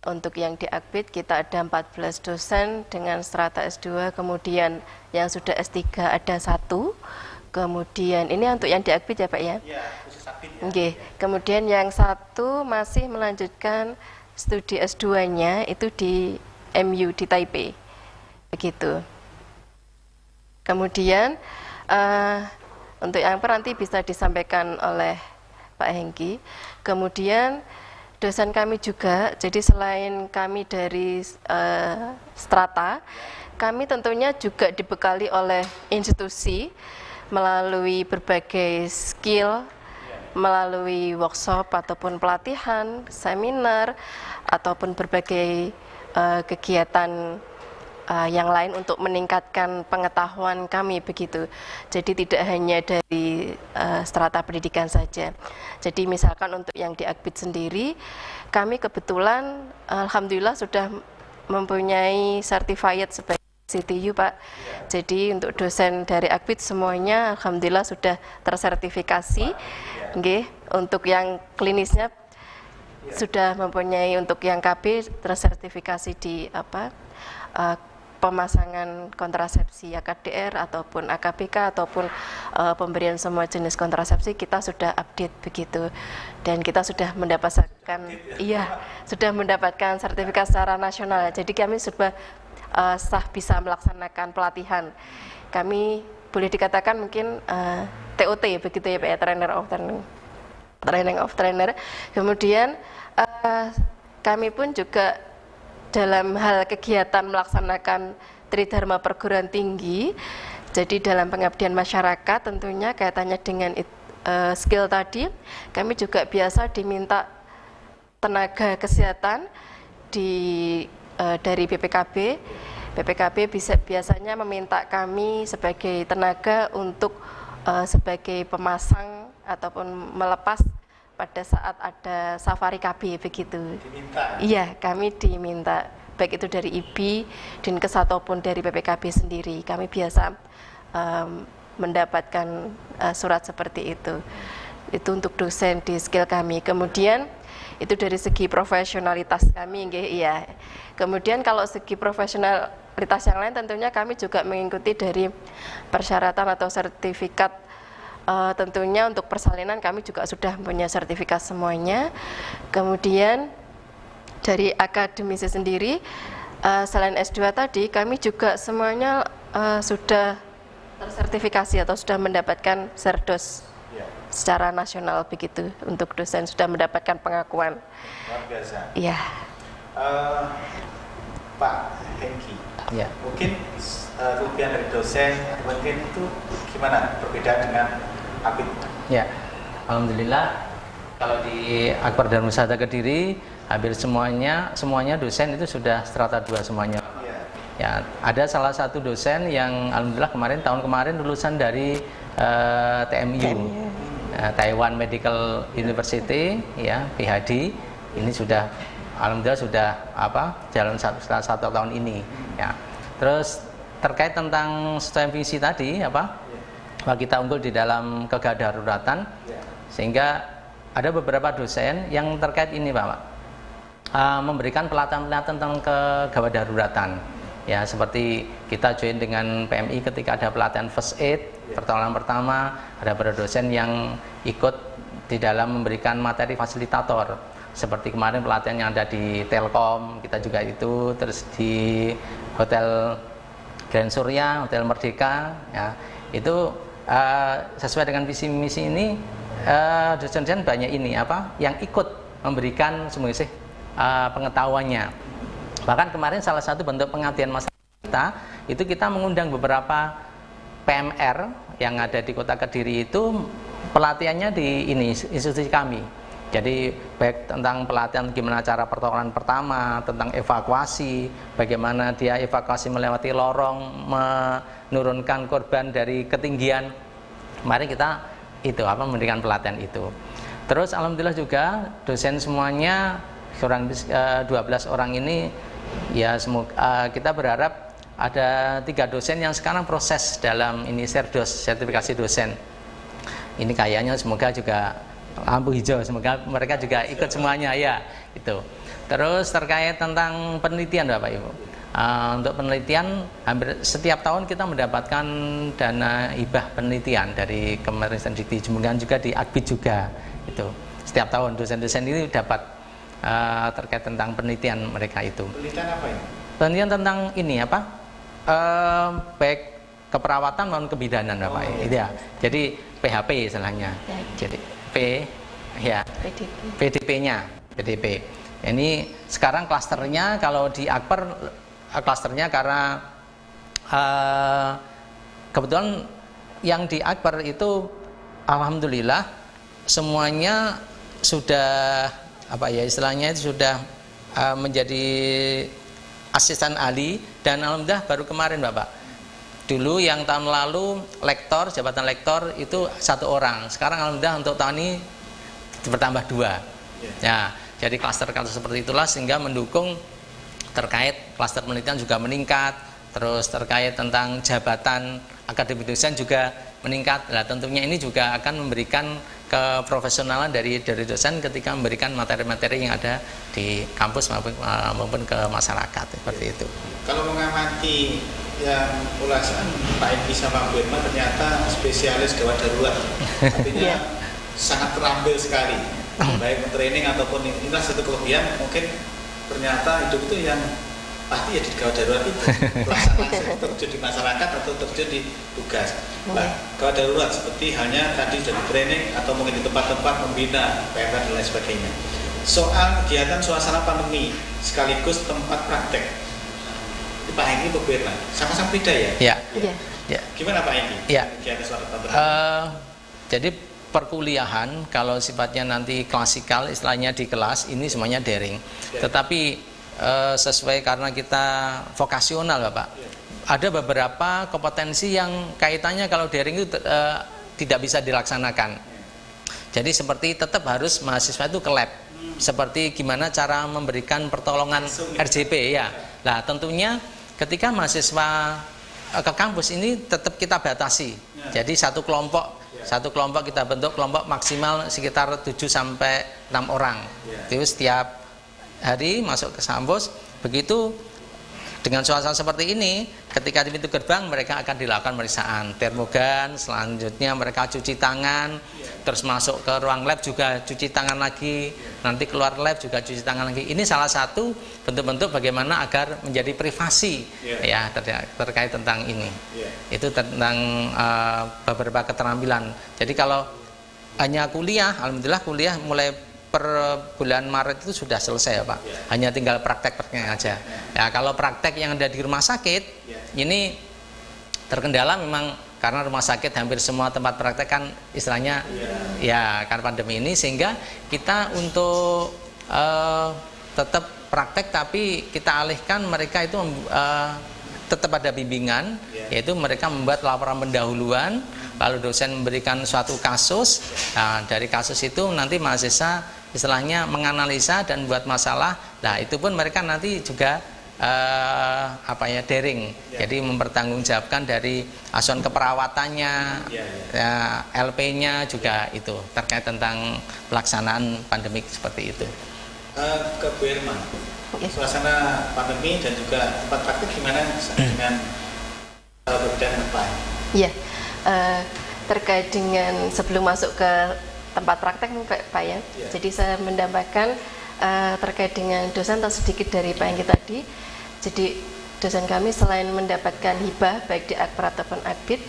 untuk yang di Akbid kita ada 14 dosen dengan strata S2, kemudian yang sudah S3 ada 1. Kemudian ini untuk yang di Akbid ya Pak ya? Iya, khusus Akbid ya. Oke. Kemudian yang 1 masih melanjutkan studi S2-nya itu di MU di Taipei. Begitu. Kemudian untuk yang nanti bisa disampaikan oleh Pak Hengki. Kemudian Dosen kami juga, jadi selain kami dari strata, kami tentunya juga dibekali oleh institusi melalui berbagai skill, melalui workshop ataupun pelatihan, seminar, ataupun berbagai kegiatan yang lain untuk meningkatkan pengetahuan kami begitu. Jadi tidak hanya dari strata pendidikan saja. Jadi misalkan untuk yang di Akbid sendiri, kami kebetulan alhamdulillah sudah mempunyai certified sebagai CTU, Pak. Jadi untuk dosen dari Akbid semuanya alhamdulillah sudah tersertifikasi. Nggih, untuk yang klinisnya sudah mempunyai, untuk yang KB tersertifikasi di pemasangan kontrasepsi AKDR ataupun AKBK ataupun pemberian semua jenis kontrasepsi kita sudah update begitu, dan kita sudah mendapatkan sudah mendapatkan sertifikat secara nasional. Jadi kami sudah sah bisa melaksanakan pelatihan. Kami boleh dikatakan mungkin TOT begitu ya Pak ya, training of trainer. Kemudian kami pun juga dalam hal kegiatan melaksanakan Tridharma Perguruan Tinggi, jadi dalam pengabdian masyarakat tentunya kaitannya dengan skill tadi, kami juga biasa diminta tenaga kesehatan dari BPKB. BPKB biasanya meminta kami sebagai tenaga untuk sebagai pemasang ataupun melepas pada saat ada safari KB begitu. Diminta? Iya, kami diminta, baik itu dari IBI, Dinkes ataupun dari BPKB sendiri. Kami biasa mendapatkan surat seperti itu. Itu untuk dosen di skill kami. Kemudian itu dari segi profesionalitas kami, iya. Kemudian kalau segi profesionalitas yang lain tentunya kami juga mengikuti dari persyaratan atau sertifikat. Tentunya untuk persalinan kami juga sudah punya sertifikat semuanya. Kemudian dari akademisi sendiri, selain S2 tadi, kami juga semuanya sudah tersertifikasi atau sudah mendapatkan Serdos secara nasional begitu. Untuk dosen sudah mendapatkan pengakuan. Luar biasa. Iya. Pak Hengki, mungkin kelebihan dari dosen mungkin itu gimana perbedaan dengan Akbid? Ya, alhamdulillah kalau di Akbar Darul Musada Kediri hampir semuanya dosen itu sudah strata 2 semuanya. Ya, ada salah satu dosen yang alhamdulillah tahun kemarin lulusan dari TMU, Taiwan Medical University, ya, PhD. Ini sudah alhamdulillah sudah jalan setelah 1 tahun ini, ya. Terus terkait tentang STEM visi tadi bahwa kita unggul di dalam kedaruratan, sehingga ada beberapa dosen yang terkait ini Pak, memberikan pelatihan-pelatihan tentang kedaruratan, ya, seperti kita join dengan PMI ketika ada pelatihan first aid, pertolongan pertama, ada beberapa dosen yang ikut di dalam memberikan materi fasilitator, seperti kemarin pelatihan yang ada di Telkom, kita juga itu, terus di Hotel Grand Surya, Hotel Merdeka, ya, itu sesuai dengan visi misi ini, dosen-dosen banyak ini yang ikut memberikan semuanya pengetahuannya. Bahkan kemarin salah satu bentuk pengabdian masyarakat itu kita mengundang beberapa PMR yang ada di Kota Kediri, itu pelatihannya di institusi kami. Jadi baik tentang pelatihan gimana cara pertolongan pertama, tentang evakuasi, bagaimana dia evakuasi melewati lorong, menurunkan korban dari ketinggian. Mari kita memberikan pelatihan itu. Terus alhamdulillah juga dosen semuanya kurang 12 orang ini, ya, semoga kita berharap ada 3 dosen yang sekarang proses dalam ini sertifikasi dosen. Ini kayaknya semoga juga lampu hijau, semoga mereka juga ikut semuanya, ya, itu. Terus terkait tentang penelitian Bapak Ibu, untuk penelitian hampir setiap tahun kita mendapatkan dana hibah penelitian dari Kementerian Dikti, kemudian juga di Akbid juga, itu setiap tahun dosen-dosen ini dapat terkait tentang penelitian mereka itu. Penelitian apa ini? Penelitian tentang ini baik keperawatan maupun kebidanan Bapak, itu ya. Jadi PHP istilahnya. Jadi PDP-nya. PDP. Ini sekarang klasternya kalau di Akper klasternya karena kebetulan yang di Akper itu alhamdulillah semuanya sudah istilahnya itu sudah menjadi asisten ahli, dan alhamdulillah baru kemarin Bapak. Dulu yang tahun lalu jabatan lektor itu 1 orang. Sekarang alhamdulillah untuk tahun ini bertambah 2. Ya, jadi klaster-klaster seperti itulah sehingga mendukung terkait klaster penelitian juga meningkat, terus terkait tentang jabatan akademik dosen juga meningkat. Nah, tentunya ini juga akan memberikan keprofesionalan dari dosen ketika memberikan materi-materi yang ada di kampus maupun ke masyarakat seperti itu. Kalau mengamati yang ulasan Pak Edi sama Bu Irma ternyata spesialis gawat darurat, artinya sangat terampil sekali, baik training ataupun inilah satu kelebihan mungkin ternyata hidup itu yang pasti ya di gawat darurat itu langsung terjun di masyarakat atau terjun di tugas. Nah, gawat darurat seperti hanya tadi sudah di training atau mungkin di tempat-tempat membina PMK dan lain sebagainya. Soal kegiatan suasana pandemi sekaligus tempat praktek, Pak Hengki Bu Irma sama-sama beda ya? Ya. Gimana Pak Hengki? Ya. Kegiatan suasana pandemi. Jadi perkuliahan kalau sifatnya nanti klasikal istilahnya di kelas ini semuanya daring. Tetapi sesuai karena kita vokasional Bapak, ada beberapa kompetensi yang kaitannya kalau daring itu tidak bisa dilaksanakan. Jadi seperti tetap harus mahasiswa itu ke lab, seperti gimana cara memberikan pertolongan RJP ya. Nah tentunya ketika mahasiswa ke kampus ini tetap kita batasi. Jadi satu kelompok kita bentuk kelompok maksimal sekitar 7 sampai 6 orang. Itu setiap hari masuk ke kampus. Begitu dengan suasana seperti ini, ketika di pintu gerbang mereka akan dilakukan pemeriksaan termogan, selanjutnya mereka cuci tangan, terus masuk ke ruang lab juga cuci tangan lagi, nanti keluar lab juga cuci tangan lagi. Ini salah satu bentuk-bentuk bagaimana agar menjadi privasi ya terkait tentang ini. Itu tentang beberapa keterampilan. Jadi kalau hanya kuliah, alhamdulillah kuliah mulai per bulan Maret itu sudah selesai ya Pak. Hanya tinggal praktek-prakteknya aja. Ya kalau praktek yang ada di rumah sakit ini terkendala memang karena rumah sakit hampir semua tempat praktek kan istilahnya ya karena pandemi ini, sehingga kita untuk tetap praktek tapi kita alihkan mereka itu tetap ada bimbingan, yaitu mereka membuat laporan pendahuluan, lalu dosen memberikan suatu kasus. Nah, dari kasus itu nanti mahasiswa istilahnya menganalisa dan buat masalah. Nah, itu pun mereka nanti juga daring. Jadi mempertanggungjawabkan dari asuhan keperawatannya, LP-nya juga itu terkait tentang pelaksanaan pandemik seperti itu. Ke Bu Irma, suasana pandemi dan juga tempat praktik gimana dengan berbeda dengan Pak? Iya, terkait dengan sebelum masuk ke tempat praktek Pak ya. Jadi saya mendapatkan terkait dengan dosen atau sedikit dari Pak Hengki tadi. Jadi dosen kami selain mendapatkan hibah baik di Akper ataupun Akbid,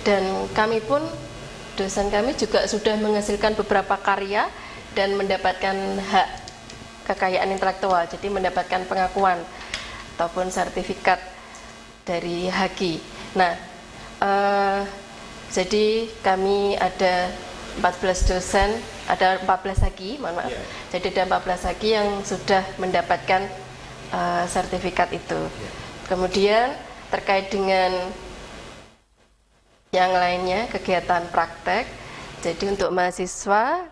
dan kami pun dosen kami juga sudah menghasilkan beberapa karya dan mendapatkan hak kekayaan intelektual, jadi mendapatkan pengakuan ataupun sertifikat dari HAKI. Nah, jadi kami ada 14 dosen, ada 14 HAKI, mohon maaf. Jadi ada 14 HAKI yang sudah mendapatkan sertifikat itu. Kemudian terkait dengan yang lainnya, kegiatan praktek. Jadi untuk mahasiswa,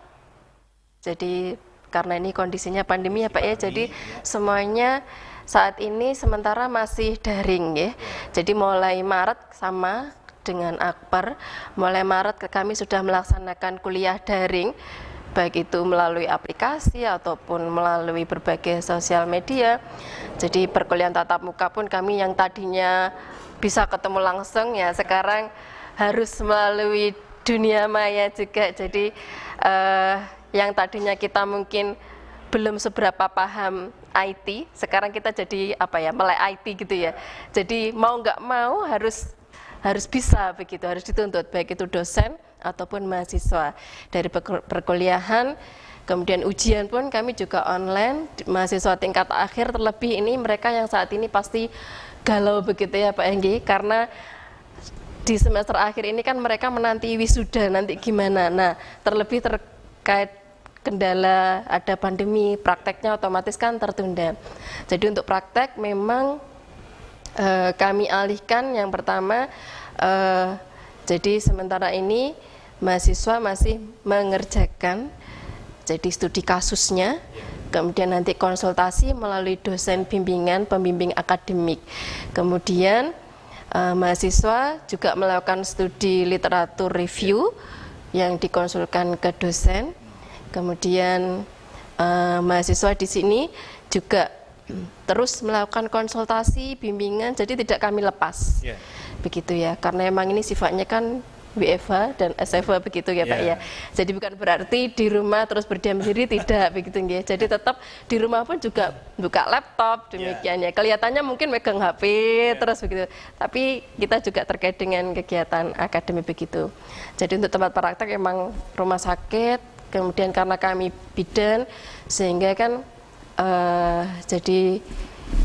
jadi karena ini kondisinya pandemi ya Pak ya, jadi semuanya saat ini sementara masih daring ya. Jadi mulai Maret sama dengan Akper, mulai Maret kami sudah melaksanakan kuliah daring, baik itu melalui aplikasi ataupun melalui berbagai sosial media. Jadi perkuliahan tatap muka pun kami yang tadinya bisa ketemu langsung ya sekarang harus melalui dunia maya juga. Jadi yang tadinya kita mungkin belum seberapa paham IT, sekarang kita jadi melek IT gitu ya. Jadi mau nggak mau harus bisa begitu, harus dituntut baik itu dosen ataupun mahasiswa. Dari perkuliahan Kemudian ujian pun kami juga online, mahasiswa tingkat akhir terlebih ini mereka yang saat ini pasti galau begitu ya Pak Enggi, karena di semester akhir ini kan mereka menanti wisuda nanti gimana. Nah, terlebih terkait kendala ada pandemi, prakteknya otomatis kan tertunda. Jadi untuk praktek memang kami alihkan yang pertama, jadi sementara ini mahasiswa masih mengerjakan jadi studi kasusnya, kemudian nanti konsultasi melalui dosen bimbingan, pembimbing akademik. Kemudian mahasiswa juga melakukan studi literatur review yang dikonsulkan ke dosen. Kemudian mahasiswa di sini juga terus melakukan konsultasi, bimbingan, jadi tidak kami lepas. Begitu ya, karena emang ini sifatnya kan WFH dan SFH begitu ya Pak ya. Jadi bukan berarti di rumah terus berdiam diri, tidak begitu ya. Jadi tetap di rumah pun juga buka laptop demikian ya. Kelihatannya mungkin megang HP terus begitu. Tapi kita juga terkait dengan kegiatan akademik begitu. Jadi untuk tempat praktek emang rumah sakit, kemudian karena kami bidan sehingga kan jadi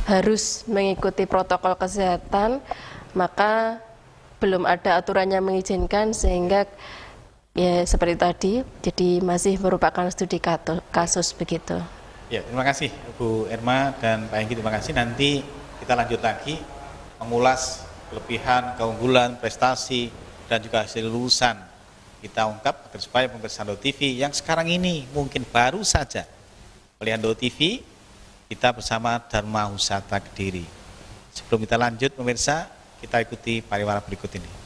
harus mengikuti protokol kesehatan, maka belum ada aturan yang mengizinkan sehingga ya seperti tadi, jadi masih merupakan studi kasus begitu. Ya, terima kasih Bu Irma dan Pak Enggi, terima kasih. Nanti kita lanjut lagi mengulas kelebihan, keunggulan, prestasi dan juga hasil lulusan kita ungkap agar supaya pemirsa Ando TV yang sekarang ini mungkin baru saja melihat Ando TV, kita bersama Dharma Husata Kediri. Sebelum kita lanjut pemirsa, kita ikuti pariwara berikut ini.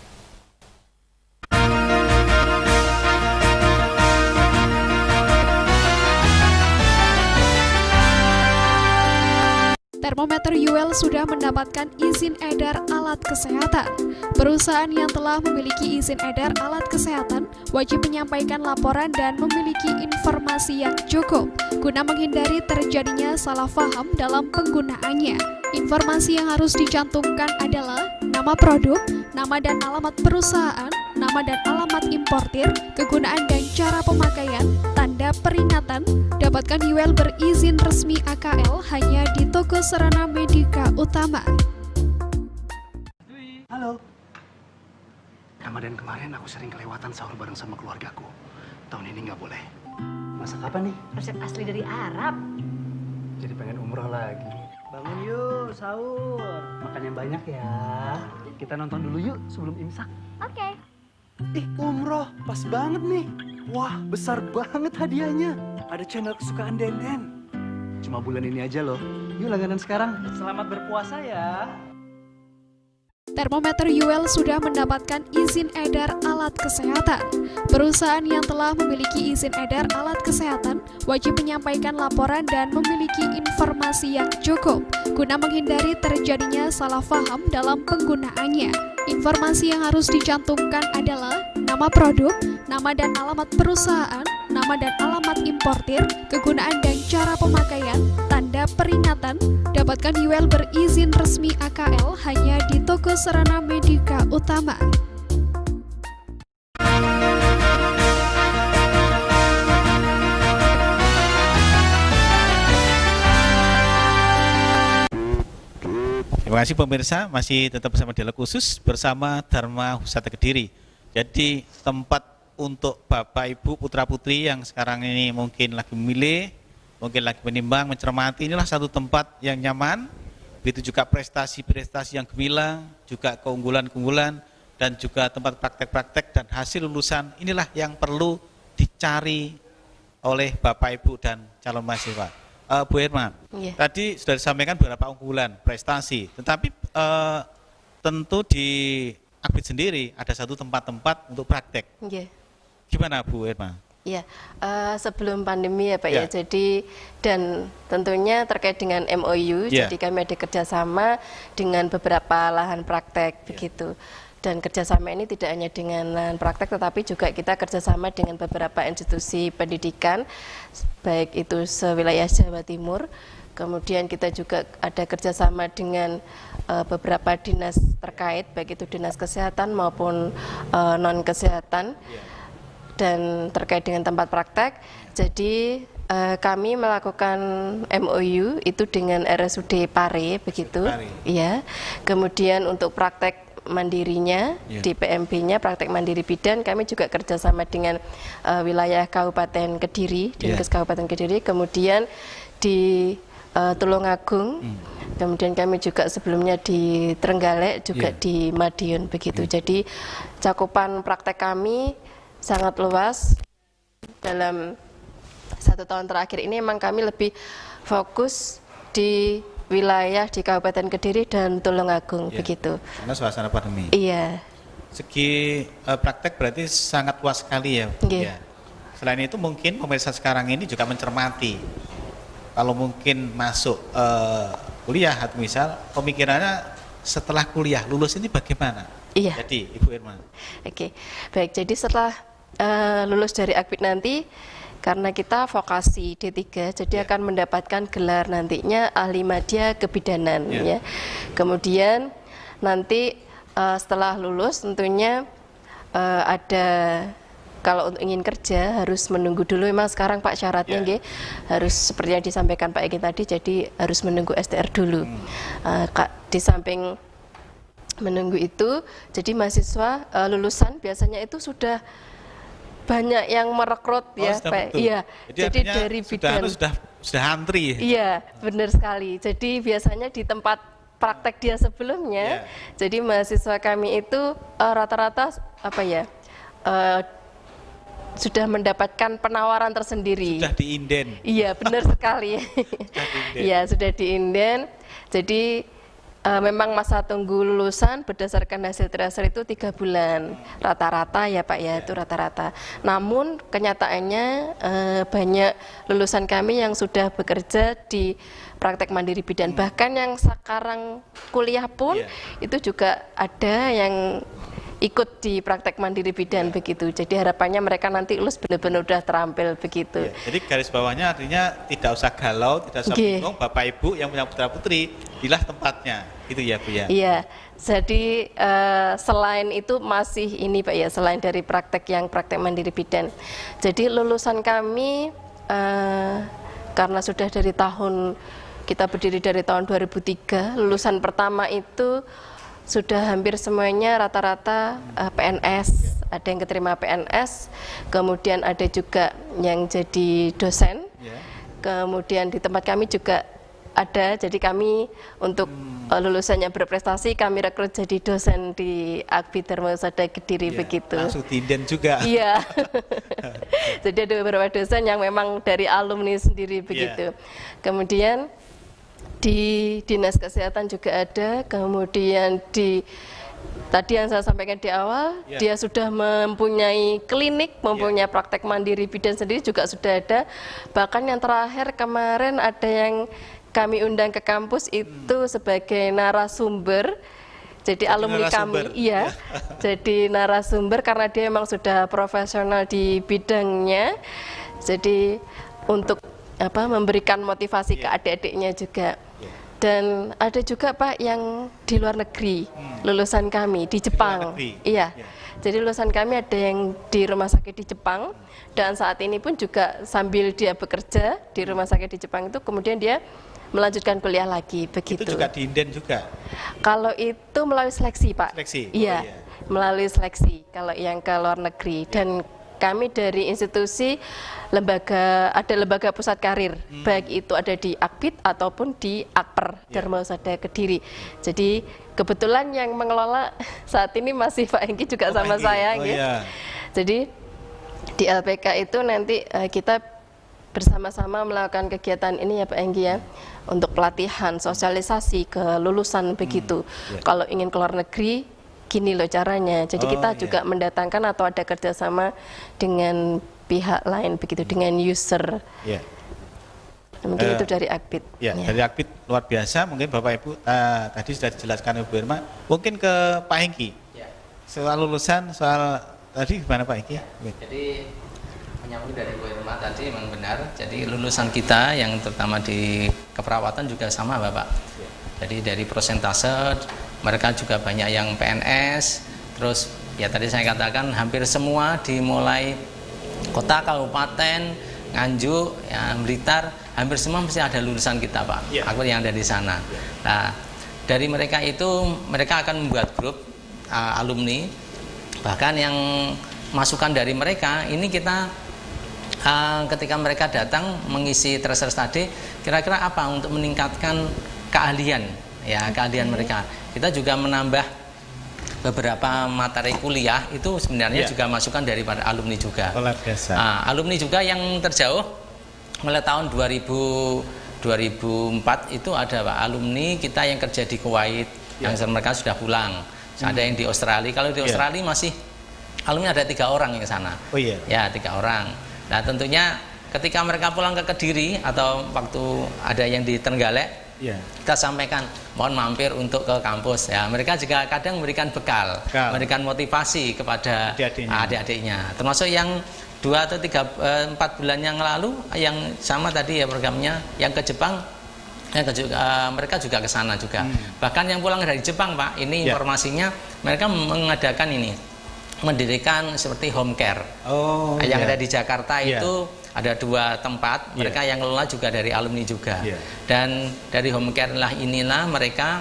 Termometer UL sudah mendapatkan izin edar alat kesehatan. Perusahaan yang telah memiliki izin edar alat kesehatan wajib menyampaikan laporan dan memiliki informasi yang cukup guna menghindari terjadinya salah paham dalam penggunaannya. Informasi yang harus dicantumkan adalah nama produk, nama dan alamat perusahaan, nama dan alamat importir, kegunaan dan cara pemakaian, tanda peringatan. Dapatkan UL berizin resmi AKL hanya di toko Sarana Medika Utama. Halo. Ramadan kemarin aku sering kelewatan sahur bareng sama keluargaku. Tahun ini nggak boleh. Masak apa nih? Resep asli dari Arab. Jadi pengen umroh lagi. Bangun yuk, sahur. Makan yang banyak ya. Kita nonton dulu yuk sebelum imsak. Oke. Ih, umroh. Pas banget nih. Wah, besar banget hadiahnya. Ada channel kesukaan Denden. Cuma bulan ini aja loh. Yuk langganan sekarang. Selamat berpuasa ya. Termometer UL sudah mendapatkan izin edar alat kesehatan. Perusahaan yang telah memiliki izin edar alat kesehatan wajib menyampaikan laporan dan memiliki informasi yang cukup guna menghindari terjadinya salah paham dalam penggunaannya. Informasi yang harus dicantumkan adalah nama produk, nama dan alamat perusahaan, nama dan alamat importir, kegunaan dan cara pemakaian, tanda peringatan. Dapatkan UL berizin resmi AKL hanya di toko Sarana Medika Utama. Terima kasih pemirsa, masih tetap bersama Dialog Khusus bersama Dharma Husata Kediri. Jadi tempat untuk Bapak Ibu Putra Putri yang sekarang ini mungkin lagi memilih, mungkin lagi menimbang, mencermati, inilah satu tempat yang nyaman. Begitu juga prestasi-prestasi yang gemilang, juga keunggulan-keunggulan, dan juga tempat praktek-praktek dan hasil lulusan, inilah yang perlu dicari oleh Bapak Ibu dan calon mahasiswa. Bu Irma, tadi sudah disampaikan beberapa unggulan, prestasi, tetapi tentu di Akbid sendiri ada satu tempat-tempat untuk praktek. Gimana Bu Irma? Ya, sebelum pandemi ya Pak ya, jadi dan tentunya terkait dengan MOU, jadi kami ada kerjasama dengan beberapa lahan praktek begitu. Dan kerjasama ini tidak hanya dengan lahan praktek, tetapi juga kita kerjasama dengan beberapa institusi pendidikan, baik itu sewilayah Jawa Timur. Kemudian kita juga ada kerjasama dengan beberapa dinas terkait, baik itu dinas kesehatan maupun non kesehatan. dan terkait dengan tempat praktek. Jadi kami melakukan MOU itu dengan RSUD Pare begitu. Iya. Kemudian untuk praktek mandirinya di PMB-nya, praktek mandiri bidan, kami juga kerjasama dengan wilayah Kabupaten Kediri, Dinkes Kabupaten Kediri. Kemudian di Tulungagung, kemudian kami juga sebelumnya di Trenggalek, juga di Madiun begitu. Jadi cakupan praktek kami sangat luas. Dalam 1 tahun terakhir ini memang kami lebih fokus di wilayah di Kabupaten Kediri dan Tulungagung begitu. Karena suasana pandemi. Iya. Segi praktek berarti sangat luas sekali ya. Iya. Selain itu mungkin pemirsa sekarang ini juga mencermati kalau mungkin masuk kuliah atau misal pemikirannya setelah kuliah lulus ini bagaimana? Iya. Jadi Ibu Irma. Oke, baik. Jadi setelah lulus dari Akbid nanti, karena kita vokasi D3, jadi akan mendapatkan gelar nantinya ahli madya kebidanan ya. Kemudian nanti setelah lulus tentunya ada, kalau ingin kerja harus menunggu dulu. Memang sekarang Pak syaratnya harus seperti yang disampaikan Pak Egi tadi, jadi harus menunggu STR dulu. Di samping menunggu itu, jadi mahasiswa lulusan biasanya itu sudah banyak yang merekrut Pak. Iya. Jadi dari bidang sudah antri. Iya, benar sekali. Jadi biasanya di tempat praktek dia sebelumnya, jadi mahasiswa kami itu rata-rata sudah mendapatkan penawaran tersendiri. Sudah diinden. Iya, benar sekali. Iya, sudah diinden. Jadi memang masa tunggu lulusan berdasarkan hasil tracer itu 3 bulan rata-rata ya Pak ya, itu rata-rata. Namun kenyataannya banyak lulusan kami yang sudah bekerja di praktek mandiri bidan, bahkan yang sekarang kuliah pun itu juga ada yang ikut di praktek mandiri bidan begitu. Jadi harapannya mereka nanti lulus benar-benar udah terampil begitu. Jadi garis bawahnya artinya tidak usah galau, tidak usah bingung, Bapak Ibu yang punya putra putri, pilih tempatnya, gitu ya Bu ya. Iya. Jadi selain itu masih ini Pak ya, selain dari praktek yang praktek mandiri bidan. Jadi lulusan kami karena sudah dari tahun, kita berdiri dari tahun 2003, lulusan pertama itu sudah hampir semuanya rata-rata PNS, ada yang keterima PNS, kemudian ada juga yang jadi dosen, kemudian di tempat kami juga ada, jadi kami untuk lulusan yang berprestasi kami rekrut jadi dosen di Akbid Dharma Husada Kediri begitu. Langsung diinden juga. Iya. Jadi ada beberapa dosen yang memang dari alumni sendiri begitu. Kemudian di Dinas Kesehatan juga ada, kemudian tadi yang saya sampaikan di awal, dia sudah mempunyai klinik, mempunyai praktek mandiri bidan sendiri juga sudah ada. Bahkan yang terakhir kemarin ada yang kami undang ke kampus itu sebagai narasumber. Jadi alumni kami, jadi narasumber karena dia memang sudah profesional di bidangnya. Jadi untuk memberikan motivasi ke adik-adiknya juga. Dan ada juga Pak yang di luar negeri, lulusan kami di Jepang. Iya. Jadi lulusan kami ada yang di rumah sakit di Jepang, dan saat ini pun juga sambil dia bekerja di rumah sakit di Jepang itu, kemudian dia melanjutkan kuliah lagi begitu. Itu juga diinden juga? Kalau itu melalui seleksi Pak. Seleksi? Iya, melalui seleksi kalau yang ke luar negeri. Dan kami dari institusi ada lembaga pusat karir, baik itu ada di Akbid ataupun di Akper Dharma Husada Kediri. Jadi kebetulan yang mengelola saat ini masih Pak Hengki juga sama saya. Jadi di LPK itu nanti kita bersama-sama melakukan kegiatan ini ya Pak Hengki ya, untuk pelatihan, sosialisasi ke lulusan begitu. Kalau ingin keluar negeri, gini loh caranya. Jadi kita juga mendatangkan atau ada kerjasama dengan pihak lain begitu, dengan user. Mungkin itu dari Akbid. Dari Akbid luar biasa. Mungkin Bapak Ibu tadi sudah dijelaskan Ibu Irma. Mungkin ke Pak Hengki. Soal lulusan, soal tadi gimana Pak Hengki? Jadi menyambung dari Bu Irma tadi memang benar. Jadi lulusan kita yang terutama di keperawatan juga sama Bapak. Jadi dari persentase mereka juga banyak yang PNS. Terus ya tadi saya katakan hampir semua dimulai kota, kabupaten, Nganjuk, ya, Blitar, hampir semua mesti ada lulusan kita, Pak. Aku yang ada di sana. Nah, dari mereka itu mereka akan membuat grup alumni, bahkan yang masukan dari mereka ini kita ketika mereka datang mengisi tracer study, kira-kira apa untuk meningkatkan keahlian, ya keahlian mereka. Kita juga menambah beberapa materi kuliah itu sebenarnya juga masukan daripada alumni juga. Alumni juga yang terjauh mulai tahun 2004 itu ada Pak, alumni kita yang kerja di Kuwait, yang mereka sudah pulang. Ada yang di Australia. Kalau di Australia masih alumni ada 3 orang yang ke sana. Ya 3 orang. Nah tentunya ketika mereka pulang ke Kediri atau waktu ada yang di Trenggalek, kita sampaikan mohon mampir untuk ke kampus ya. Mereka juga kadang memberikan bekal, memberikan motivasi kepada adik-adiknya. Termasuk yang 2 atau 4 bulan yang lalu yang sama tadi ya programnya yang ke Jepang, mereka juga ke sana juga. Bahkan yang pulang dari Jepang Pak, ini informasinya mereka mengadakan ini, mendirikan seperti home care. Yang ada di Jakarta itu ada 2 tempat, mereka yang kelola juga dari alumni juga. Dan dari home care inilah mereka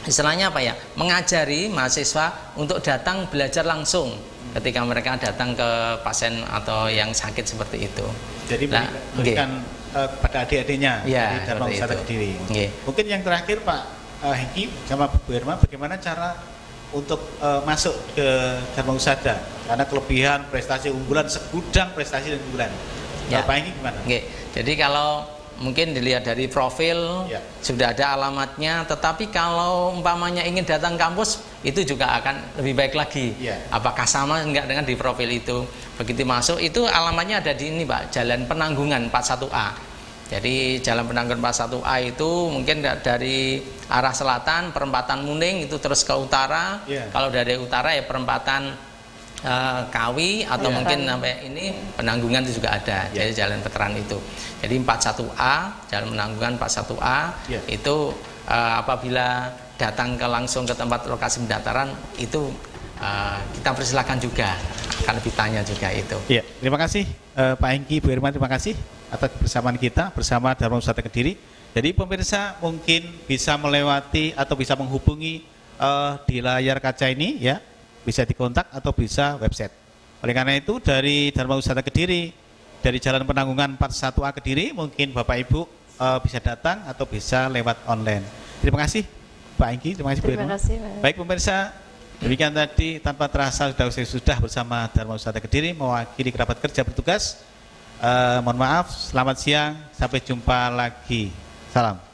istilahnya apa ya, mengajari mahasiswa untuk datang belajar langsung ketika mereka datang ke pasien atau yang sakit seperti itu. Jadi berikan pada adik-adiknya dari Dharma Wisata Kediri. Mungkin yang terakhir Pak Hengki sama Bu Irma, bagaimana cara untuk masuk ke Dharma Wisata karena kelebihan prestasi unggulan, segudang prestasi dan unggulan. Pak Hengki gimana? Jadi kalau mungkin dilihat dari profil sudah ada alamatnya, tetapi kalau umpamanya ingin datang kampus itu juga akan lebih baik lagi. Apakah sama enggak dengan di profil itu? Begitu masuk itu alamatnya ada di ini Pak, Jalan Penanggungan 41A. Jadi Jalan Penanggungan 41A itu mungkin dari arah selatan perempatan Muning itu terus ke utara. Kalau dari utara ya perempatan Kawi atau mungkin sampai ini Penanggungan itu juga ada. Jadi Jalan Veteran itu. Jadi 41A, Jalan Penanggungan 41A itu apabila datang langsung ke tempat lokasi pendaftaran itu kita persilakan juga, akan lebih tanya juga itu. Terima kasih Pak Hengki, Bu Irma, terima kasih atas kebersamaan kita bersama Dharma Wisata Kediri. Jadi pemirsa mungkin bisa melewati atau bisa menghubungi di layar kaca ini ya, bisa dikontak atau bisa website. Oleh karena itu dari Dharma Wisata Kediri, dari Jalan Penanggungan 41A Kediri, mungkin Bapak Ibu bisa datang atau bisa lewat online. Terima kasih Pak Hengki, terima kasih Bu Irma. Baik pemirsa, demikian tadi tanpa terasa sudah bersama Dharma Wisata Kediri mewakili kerabat kerja bertugas. Mohon maaf, selamat siang, sampai jumpa lagi. Salam.